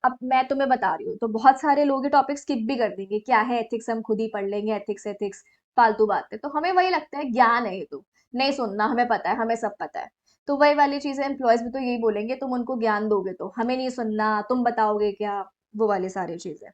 Speaker 1: अब मैं तुम्हें बता रही हूँ तो बहुत सारे लोग ये टॉपिक स्किप भी कर देंगे, क्या है एथिक्स हम खुद ही पढ़ लेंगे, एथिक्स एथिक्स फालतू बात है, तो हमें वही लगता है ज्ञान है ये तो, नहीं सुनना, हमें पता है, हमें सब पता है। तो वही वाली चीजें एम्प्लॉयज भी तो यही बोलेंगे, तुम उनको ज्ञान दोगे तो हमें नहीं सुनना, तुम बताओगे क्या, वो वाली सारी चीजें।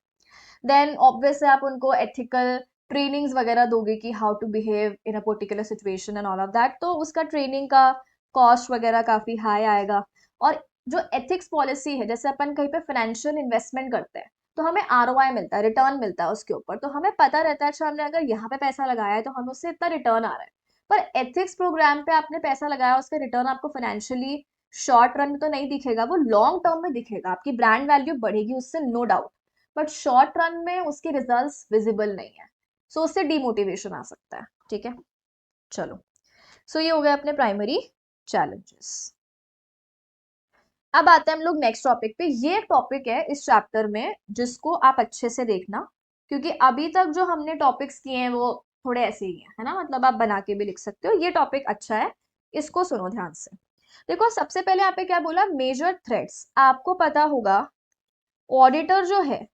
Speaker 1: देन ऑब्वियसली आप उनको एथिकल ट्रेनिंग्स वगैरह दोगे कि how to behave in a particular situation and all of that, तो उसका ट्रेनिंग का कॉस्ट वगैरह काफी हाई आएगा। और जो एथिक्स पॉलिसी है, जैसे अपन कहीं पे फाइनेंशियल इन्वेस्टमेंट करते हैं तो हमें आरओआई मिलता है, रिटर्न मिलता है उसके ऊपर, तो हमें पता रहता है अच्छा हमने अगर यहाँ पे पैसा लगाया है तो हमें उससे इतना रिटर्न आ रहा है। पर एथिक्स प्रोग्राम पे आपने पैसा लगाया, उसका रिटर्न आपको फाइनेंशियली शॉर्ट रन में तो नहीं दिखेगा, वो लॉन्ग टर्म में दिखेगा, आपकी ब्रांड वैल्यू बढ़ेगी उससे, no doubt. But short run में उसके रिजल्ट्स विजिबल नहीं है, सो उससे डिमोटिवेशन आ सकता है। ठीक है, चलो। सो ये हो गए अपने प्राइमरी चैलेंजेस। अब आते हैं हम लोग नेक्स्ट टॉपिक पे। ये टॉपिक है इस चैप्टर में जिसको आप अच्छे से देखना, क्योंकि अभी तक जो हमने टॉपिक्स किए हैं वो थोड़े ऐसे ही हैं, है ना, मतलब आप बना के भी लिख सकते हो। ये टॉपिक अच्छा है, इसको सुनो ध्यान से। देखो सबसे पहले यहाँ पे क्या बोला, मेजर थ्रेट्स। आपको पता होगा ऑडिटर जो है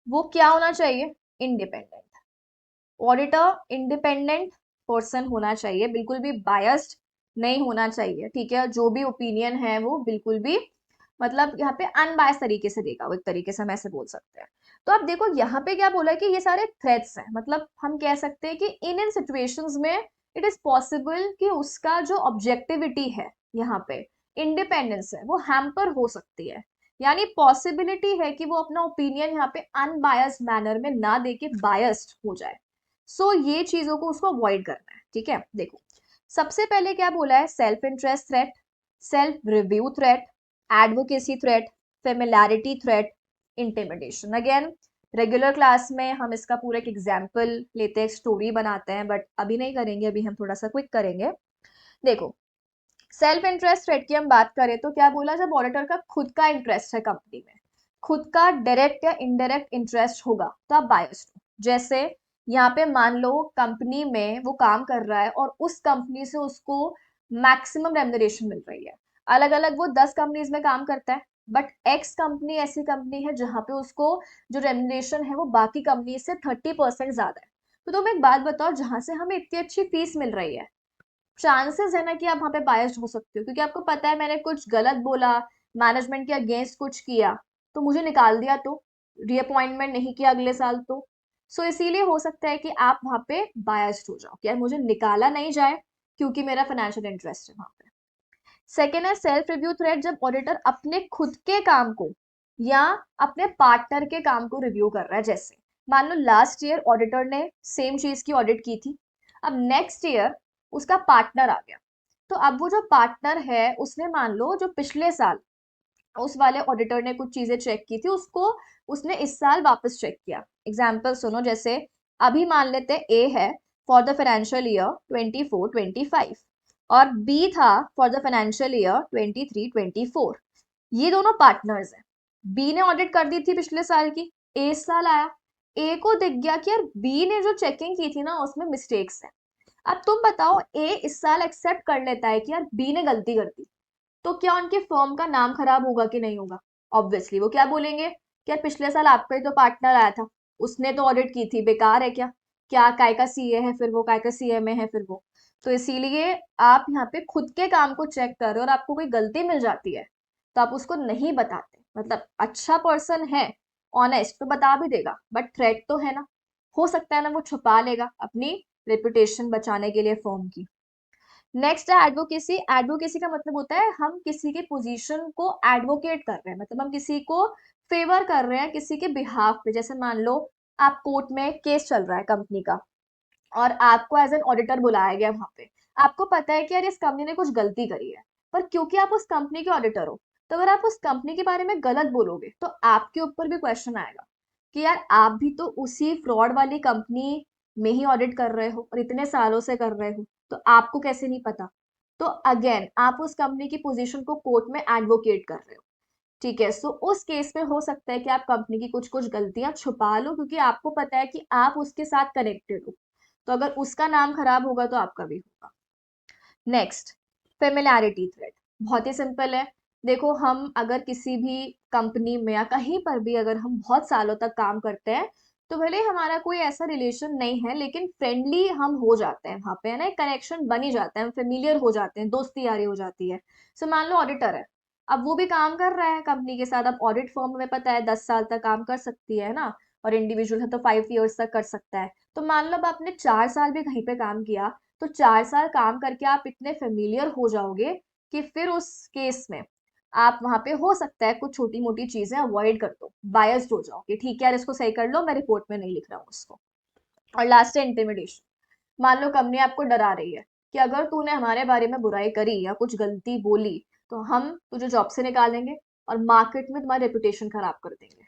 Speaker 1: वो क्या होना चाहिए, इंडिपेंडेंट। ऑडिटर इंडिपेंडेंट पर्सन होना चाहिए, बिल्कुल भी बायस्ड नहीं होना चाहिए। ठीक है, जो भी ओपिनियन है वो बिल्कुल भी, मतलब यहाँ पे अनबायस तरीके से देगा वो, एक तरीके से हम ऐसे बोल सकते हैं। तो अब देखो यहाँ पे क्या बोला है कि ये सारे थ्रेट्स हैं, मतलब हम कह सकते हैं कि इन इन सिचुएशंस में इट इज पॉसिबल कि उसका जो ऑब्जेक्टिविटी है, यहाँ पे इंडिपेंडेंस है, वो हैम्पर हो सकती है। यानी पॉसिबिलिटी है कि वो अपना ओपिनियन यहाँ पे अनबायस्ड मैनर में ना दे के बायस्ड हो जाए। सो ये चीजों को उसको अवॉइड करना है। ठीक है, देखो सबसे पहले क्या बोला है, self interest threat, self review threat, advocacy threat, familiarity threat, intimidation. Again regular class में हम इसका पूरा एक एग्जाम्पल लेते हैं, एक स्टोरी बनाते हैं, बट अभी नहीं करेंगे, अभी हम थोड़ा सा क्विक करेंगे। देखो सेल्फ इंटरेस्ट थ्रेट की हम बात करें तो क्या बोला, जब ऑडिटर का खुद का इंटरेस्ट है कंपनी में, खुद का डायरेक्ट या इनडायरेक्ट इंटरेस्ट होगा तो आप बायस्ड हो। जैसे यहाँ पे मान लो कंपनी में वो काम कर रहा है और उस कंपनी से उसको मैक्सिमम रेम्युनरेशन मिल रही है। अलग अलग वो 10 कंपनीज में काम करता है, बट एक्स कंपनी ऐसी कंपनी है जहां पे उसको जो रेम्युनरेशन है वो बाकी कंपनी से 30% ज्यादा है। तो तुम एक बात बताओ, जहां से हमें इतनी अच्छी फीस मिल रही है, चांसेस है ना कि आप वहां पे बायस्ड हो सकते हो, क्योंकि आपको पता है मैंने कुछ गलत बोला, मैनेजमेंट के अगेंस्ट कुछ किया, तो मुझे निकाल दिया, तो रीअपॉइंटमेंट नहीं किया अगले साल, तो सो इसीलिए हो सकता है कि आप वहां पे बायस्ड हो जाओ कि यार मुझे निकाला नहीं जाए क्योंकि मेरा फाइनेंशियल इंटरेस्ट है वहां पे। सेकेंड है सेल्फ रिव्यू थ्रेट, जब ऑडिटर अपने खुद के काम को या अपने पार्टनर के काम को रिव्यू कर रहा है। जैसे मान लो लास्ट ईयर ऑडिटर ने सेम चीज की ऑडिट की थी, अब नेक्स्ट ईयर उसका पार्टनर आ गया, तो अब वो जो पार्टनर है उसने मान लो जो पिछले साल उस वाले ऑडिटर ने कुछ चीजें चेक की थी, उसको उसने इस साल वापस चेक किया। एग्जाम्पल सुनो, जैसे अभी मान लेते हैं ए है फॉर द फाइनेंशियल ईयर 24-25 और बी था फॉर द फाइनेंशियल ईयर 23-24। ये दोनों पार्टनर्स हैं। बी ने ऑडिट कर दी थी पिछले साल की, ए इस साल आया, ए को दिख गया कि यार बी ने जो चेकिंग की थी ना उसमें मिस्टेक्स है। अब तुम बताओ, ए इस साल एक्सेप्ट कर लेता है कि यार बी ने गलती कर दी, तो क्या उनके फर्म का नाम खराब होगा कि नहीं होगा? ऑब्वियसली वो क्या बोलेंगे कि यार पिछले साल आपका ही तो पार्टनर आया था, उसने तो ऑडिट की थी, बेकार है क्या, क्या काय का सीए है फिर वो, काय का सीएमए है फिर वो। तो इसीलिए आप यहाँ पे खुद के काम को चेक कर रहे हो और आपको कोई गलती मिल जाती है तो आप उसको नहीं बताते। मतलब अच्छा पर्सन है, ऑनेस्ट, तो बता भी देगा, बट थ्रेट तो है ना, हो सकता है ना वो छुपा लेगा अपनी रेपुटेशन बचाने के लिए फर्म की। नेक्स्ट है एडवोकेसी। एडवोकेसी का मतलब होता है हम किसी के पोजीशन को एडवोकेट कर रहे हैं, मतलब हम किसी को फेवर कर रहे हैं किसी के बिहाफ पे। जैसे मान लो आप कोर्ट में केस चल रहा है कंपनी का और आपको एज एन ऑडिटर बुलाया गया वहां पे, आपको पता है कि यार इस कंपनी ने कुछ गलती करी है, पर क्योंकि आप उस कंपनी के ऑडिटर हो, तो अगर आप उस कंपनी के बारे में गलत बोलोगे तो आपके ऊपर भी क्वेश्चन आएगा कि यार आप भी तो उसी फ्रॉड वाली कंपनी में ही ऑडिट कर रहे हो और इतने सालों से कर रहे हो, तो आपको कैसे नहीं पता? तो अगेन आप उस कंपनी की पोजीशन को कोर्ट में एडवोकेट कर रहे हो। ठीक है, सो उस केस में हो सकता है कि आप कंपनी की कुछ कुछ गलतियां छुपा लो, क्योंकि आपको पता है कि आप उसके साथ कनेक्टेड हो, तो अगर उसका नाम खराब होगा तो आपका भी होगा। Next, familiarity threat. बहुत ही सिंपल है। देखो हम अगर किसी भी कंपनी में या कहीं पर भी अगर हम बहुत सालों तक काम करते हैं तो भले हमारा कोई ऐसा रिलेशन नहीं है लेकिन फ्रेंडली हम हो जाते हैं वहां पे, है ना, एक कनेक्शन बन ही जाता है, हम फेमिलियर हो जाते हैं, दोस्ती यारी हो जाती है। सो मान लो ऑडिटर है, अब वो भी काम कर रहा है कंपनी के साथ, अब ऑडिट फर्म में पता है 10 साल तक काम कर सकती है ना, और इंडिविजुअल है तो 5 ईयर्स तक कर सकता है। तो मान लो अब आपने 4 साल भी कहीं पे काम किया, तो 4 साल काम करके आप इतने फेमिलियर हो जाओगे कि फिर उस केस में आप वहां पे हो सकता है कुछ छोटी मोटी चीजें अवॉइड कर दो, बायस्ड हो जाओ कि ठीक है यार इसको सही कर लो, मैं रिपोर्ट में नहीं लिख रहा हूँ उसको। और लास्ट है इंटिमिडेशन। मान लो कंपनी आपको डरा रही है कि अगर तूने हमारे बारे में बुराई करी या कुछ गलती बोली तो हम तुझे जॉब से निकालेंगे और मार्केट में तुम्हारी रेपुटेशन खराब कर देंगे।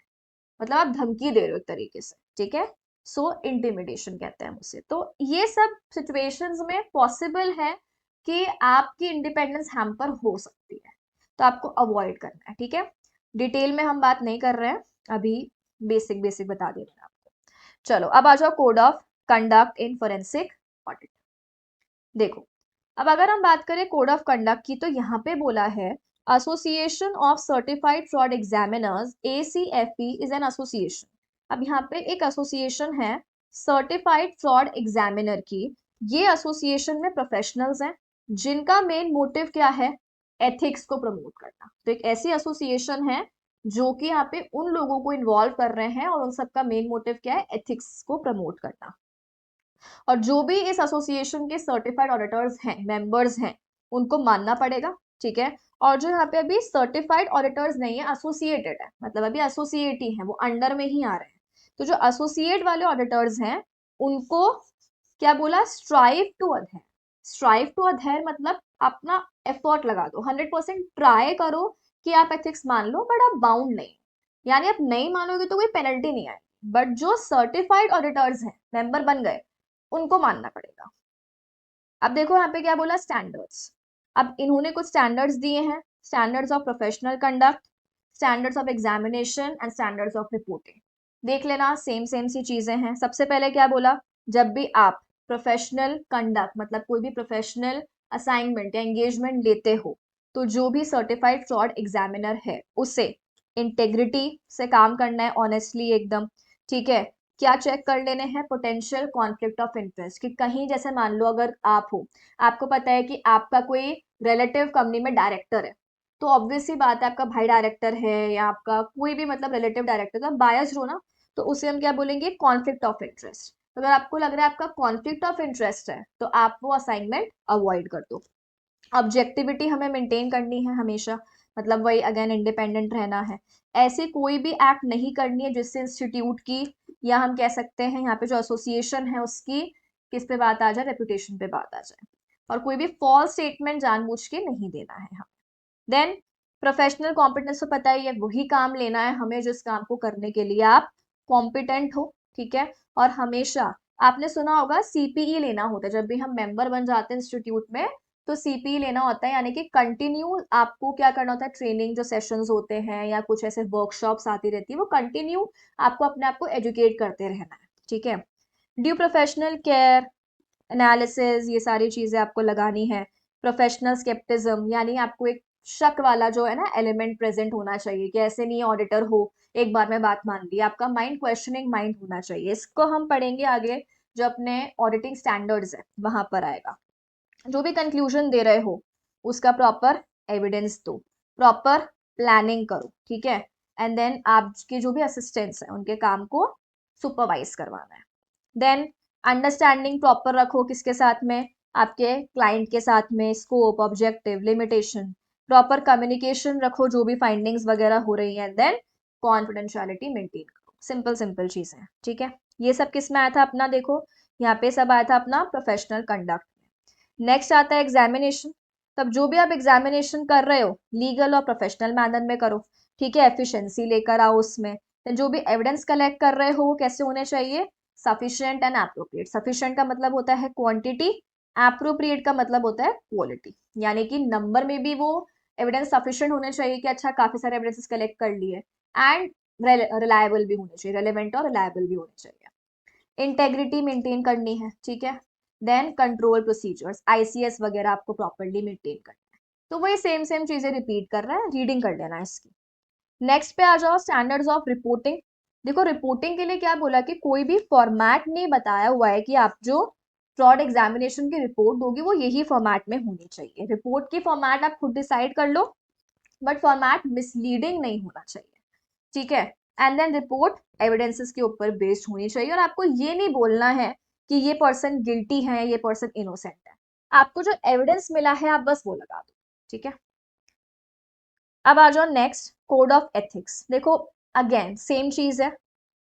Speaker 1: मतलब आप धमकी दे रहे हो एक तरीके से, ठीक है। सो इंटिमिडेशन कहते हैं उसे। तो ये सब सिचुएशंस में पॉसिबल है कि आपकी इंडिपेंडेंस हैम्पर हो सकती है, तो आपको अवॉइड करना है, ठीक है। डिटेल में हम बात नहीं कर रहे हैं अभी, बेसिक बेसिक बता दे रहे हैं आपको। चलो अब आ जाओ code of conduct in forensic audit. देखो, अब अगर हम बात करें कोड ऑफ कंडक्ट की, तो यहाँ पे बोला है association of certified fraud examiners ACFE is an association. अब यहाँ पे एक एसोसिएशन है सर्टिफाइड फ्रॉड एग्जामिनर की। ये एसोसिएशन में प्रोफेशनल्स हैं जिनका मेन मोटिव क्या है, एथिक्स को प्रमोट करना। तो एक ऐसी एसोसिएशन है जो कि यहाँ पे उन लोगों को इन्वॉल्व कर रहे हैं और उन सबका मेन मोटिव क्या है, एथिक्स को प्रमोट करना। और जो भी इस एसोसिएशन के सर्टिफाइड ऑडिटर्स हैं, मेंबर्स हैं, उनको मानना पड़ेगा, ठीक है। और जो यहाँ पे अभी सर्टिफाइड ऑडिटर्स नहीं है, एसोसिएटेड है, मतलब अभी एसोसिएट ही है, वो अंडर में ही आ रहे हैं। तो जो एसोसिएट वाले ऑडिटर्स हैं उनको क्या बोला, strive to adhere. Strive to adhere मतलब अपना एफर्ट लगा दो, 100% ट्राई करो कि आप एथिक्स मान लो, बट आप बाउंड नहीं। यानी आप नहीं मानोगे तो कोई पेनल्टी नहीं आएगी, बट जो सर्टिफाइड ऑडिटर्स हैं, मेंबर बन गए, उनको मानना पड़ेगा। अब देखो यहाँ पे क्या बोला, स्टैंडर्ड्स। अब इन्होंने कुछ स्टैंडर्ड्स दिए हैं, standards of professional conduct, standards of examination and standards of reporting. देख लेना, सेम सेम सी चीजें हैं। सबसे पहले क्या बोला, जब भी आप प्रोफेशनल कंडक्ट मतलब कोई भी प्रोफेशनल असाइनमेंट या एंगेजमेंट लेते हो, तो जो भी सर्टिफाइड फ्रॉड एग्जामिनर है उसे इंटेग्रिटी से काम करना है, ऑनेस्टली एकदम, ठीक है। क्या चेक कर लेने हैं, पोटेंशियल कॉन्फ्लिक्ट ऑफ इंटरेस्ट, कि कहीं जैसे मान लो अगर आप हो, आपको पता है कि आपका कोई रिलेटिव कंपनी में डायरेक्टर है, तो ऑब्वियस सी बात है आपका भाई डायरेक्टर है या आपका कोई भी मतलब रिलेटिव डायरेक्टर, तो आप बायस्ड हो ना, तो उसे हम क्या बोलेंगे, कॉन्फ्लिक्ट ऑफ इंटरेस्ट। अगर आपको लग रहा है आपका कॉन्फ्लिक्ट ऑफ इंटरेस्ट है तो आप वो असाइनमेंट अवॉइड कर दो। ऑब्जेक्टिविटी हमें मेंटेन करनी है हमेशा, मतलब वही अगेन इंडिपेंडेंट रहना है। ऐसी कोई भी एक्ट नहीं करनी है जिससे इंस्टीट्यूट की, या हम कह सकते हैं यहाँ पे जो एसोसिएशन है उसकी किस पे बात आ जाए, रेपुटेशन पे बात आ जाए। और कोई भी फॉल्स स्टेटमेंट जानबूझ के नहीं देना है हमें। देन प्रोफेशनल कॉम्पिटेंस तो पता ही है, वही काम लेना है हमें जिस काम को करने के लिए आप कॉम्पिटेंट हो, ठीक है। और हमेशा आपने सुना होगा सीपीई लेना होता है, जब भी हम मेंबर बन जाते हैं इंस्टीट्यूट में तो सीपीई लेना होता है, यानी कि कंटिन्यू आपको क्या करना होता है, ट्रेनिंग जो सेशंस होते हैं या कुछ ऐसे वर्कशॉप्स आती रहती है, वो कंटिन्यू आपको अपने आप को एजुकेट करते रहना है, ठीक है। ड्यू प्रोफेशनल केयर, एनालिसिस, ये सारी चीजें आपको लगानी है। प्रोफेशनल स्केप्टिज्म, यानी आपको एक शक वाला जो है ना एलिमेंट प्रेजेंट होना चाहिए कि ऐसे नहीं ऑडिटर हो एक बार में बात मान ली, आपका माइंड क्वेश्चनिंग माइंड होना चाहिए। इसको हम पढ़ेंगे आगे, जो अपने ऑडिटिंग स्टैंडर्ड्स है वहां पर आएगा। जो भी कंक्लूजन दे रहे हो उसका प्रॉपर एविडेंस दो, प्रॉपर प्लानिंग करो, ठीक है। एंड देन आपके जो भी असिस्टेंट्स हैं उनके काम को सुपरवाइज करवाना है। देन अंडरस्टैंडिंग प्रॉपर रखो, किसके साथ में, आपके क्लाइंट के साथ में, scope, objective, limitation, proper communication रखो जो भी फाइंडिंग्स वगैरह हो रही हैं। देन कॉन्फिडेंशियलिटी मेंटेन करो। सिंपल सिंपल चीजें हैं, ठीक है। ये सब किस में आया था अपना, देखो यहाँ पे सब आया था अपना प्रोफेशनल कंडक्ट। नेक्स्ट आता है एग्जामिनेशन। तब जो भी आप एग्जामिनेशन कर रहे हो लीगल और प्रोफेशनल मैनर में करो, ठीक है, एफिशिएंसी लेकर आओ उसमें। तो जो भी एविडेंस कलेक्ट कर रहे हो वो कैसे होने चाहिए, सफिशिएंट एंड एप्रोप्रिएट। सफिशिएंट का मतलब होता है क्वांटिटी, एप्रोप्रिएट का मतलब होता है क्वालिटी, यानी कि नंबर में भी वो एविडेंस सफिशिएंट होने चाहिए कि अच्छा काफी सारे एविडेंसेस कलेक्ट कर लिए, एंड रिलायबल भी होने चाहिए, रेलेवेंट और रिलायबल भी होने चाहिए। इंटेग्रिटी मेंटेन करनी है, ठीक है। देन कंट्रोल प्रोसीजर्स, आईसीएस वगैरह आपको प्रॉपरली मेंटेन करना है। तो वही सेम सेम चीजें रिपीट कर रहा है, रीडिंग कर लेना है इसकी। नेक्स्ट पे आ जाओ, स्टैंडर्ड्स ऑफ रिपोर्टिंग। देखो रिपोर्टिंग के लिए क्या बोला कि कोई भी फॉर्मेट नहीं बताया हुआ है कि आप जो फ्रॉड एग्जामिनेशन की रिपोर्ट दोगे वो यही फॉर्मेट में होनी चाहिए। रिपोर्ट की फॉर्मेट आप खुद डिसाइड कर लो, बट फॉर्मेट मिसलीडिंग नहीं होना चाहिए, ठीक है। एंड देन रिपोर्ट एविडेंसेस के ऊपर बेस्ड होनी चाहिए, और आपको ये नहीं बोलना है कि ये पर्सन गिल्टी है, ये पर्सन इनोसेंट है। आपको जो एविडेंस मिला है आप बस वो लगा दो, ठीक है। अब आ जाओ नेक्स्ट, कोड ऑफ एथिक्स। देखो अगेन सेम चीज है,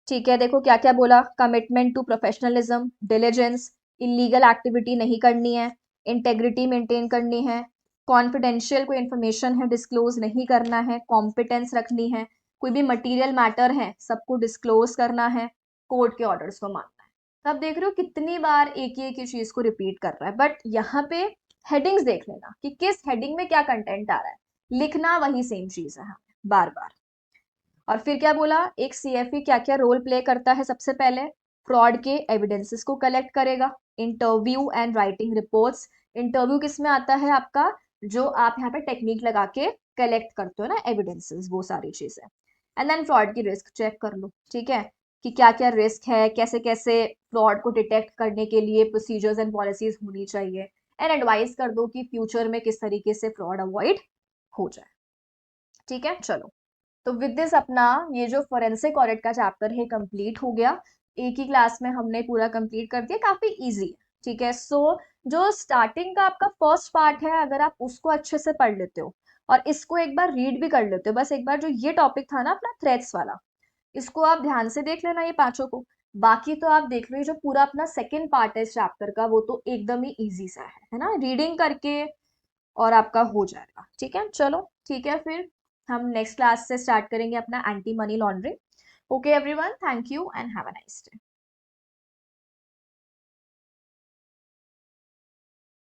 Speaker 1: ठीक है। देखो क्या क्या बोला, commitment to professionalism, diligence, illegal activity नहीं करनी है, इंटेग्रिटी मेंटेन करनी है, कॉन्फिडेंशियल कोई इंफॉर्मेशन है डिस्क्लोज नहीं करना है, कॉम्पिटेंस रखनी है, कोई भी मटेरियल मैटर है सबको डिस्क्लोज करना है, कोर्ट के ऑर्डर्स को मानना है। तो आप देख रहे हो कितनी बार एक ही चीज को रिपीट कर रहा है, बट यहाँ पे हेडिंग्स देख लेना कि किस हेडिंग में क्या कंटेंट आ रहा है, लिखना वही सेम चीज है बार बार। और फिर क्या बोला, एक सीएफई क्या क्या रोल प्ले करता है, सबसे पहले फ्रॉड के एविडेंसेस को कलेक्ट करेगा, interview and writing reports. Interview किस में आता है आपका, जो आप यहाँ पे टेक्निक लगा के कलेक्ट करते हो ना एविडेंसेस, वो सारी चीजें। एंड देन फ्रॉड की रिस्क चेक कर लो, ठीक है, कि क्या क्या रिस्क है, कैसे कैसे फ्रॉड को डिटेक्ट करने के लिए प्रोसीजर्स एंड पॉलिसीज होनी चाहिए, एंड एडवाइस कर दो कि फ्यूचर में किस तरीके से फ्रॉड अवॉइड हो जाए, ठीक है। चलो, तो विद दिस अपना ये जो फोरेंसिक ऑडिट का चैप्टर है कंप्लीट हो गया। एक ही क्लास में हमने पूरा कंप्लीट कर दिया, काफी इजी है, ठीक है। सो जो स्टार्टिंग का आपका फर्स्ट पार्ट है, अगर आप उसको अच्छे से पढ़ लेते हो और इसको एक बार रीड भी कर लेते हो, बस एक बार जो ये टॉपिक था ना अपना थ्रेड्स वाला, इसको आप ध्यान से देख लेना ये पांचों को। बाकी तो आप देख लो, ये जो पूरा अपना सेकेंड पार्ट है इस चैप्टर का, वो तो एकदम ही इजी सा है ना, रीडिंग करके और आपका हो जाएगा, ठीक है। चलो ठीक है, फिर हम नेक्स्ट क्लास से स्टार्ट करेंगे अपना anti money laundering. Okay everyone, thank you and have a nice day.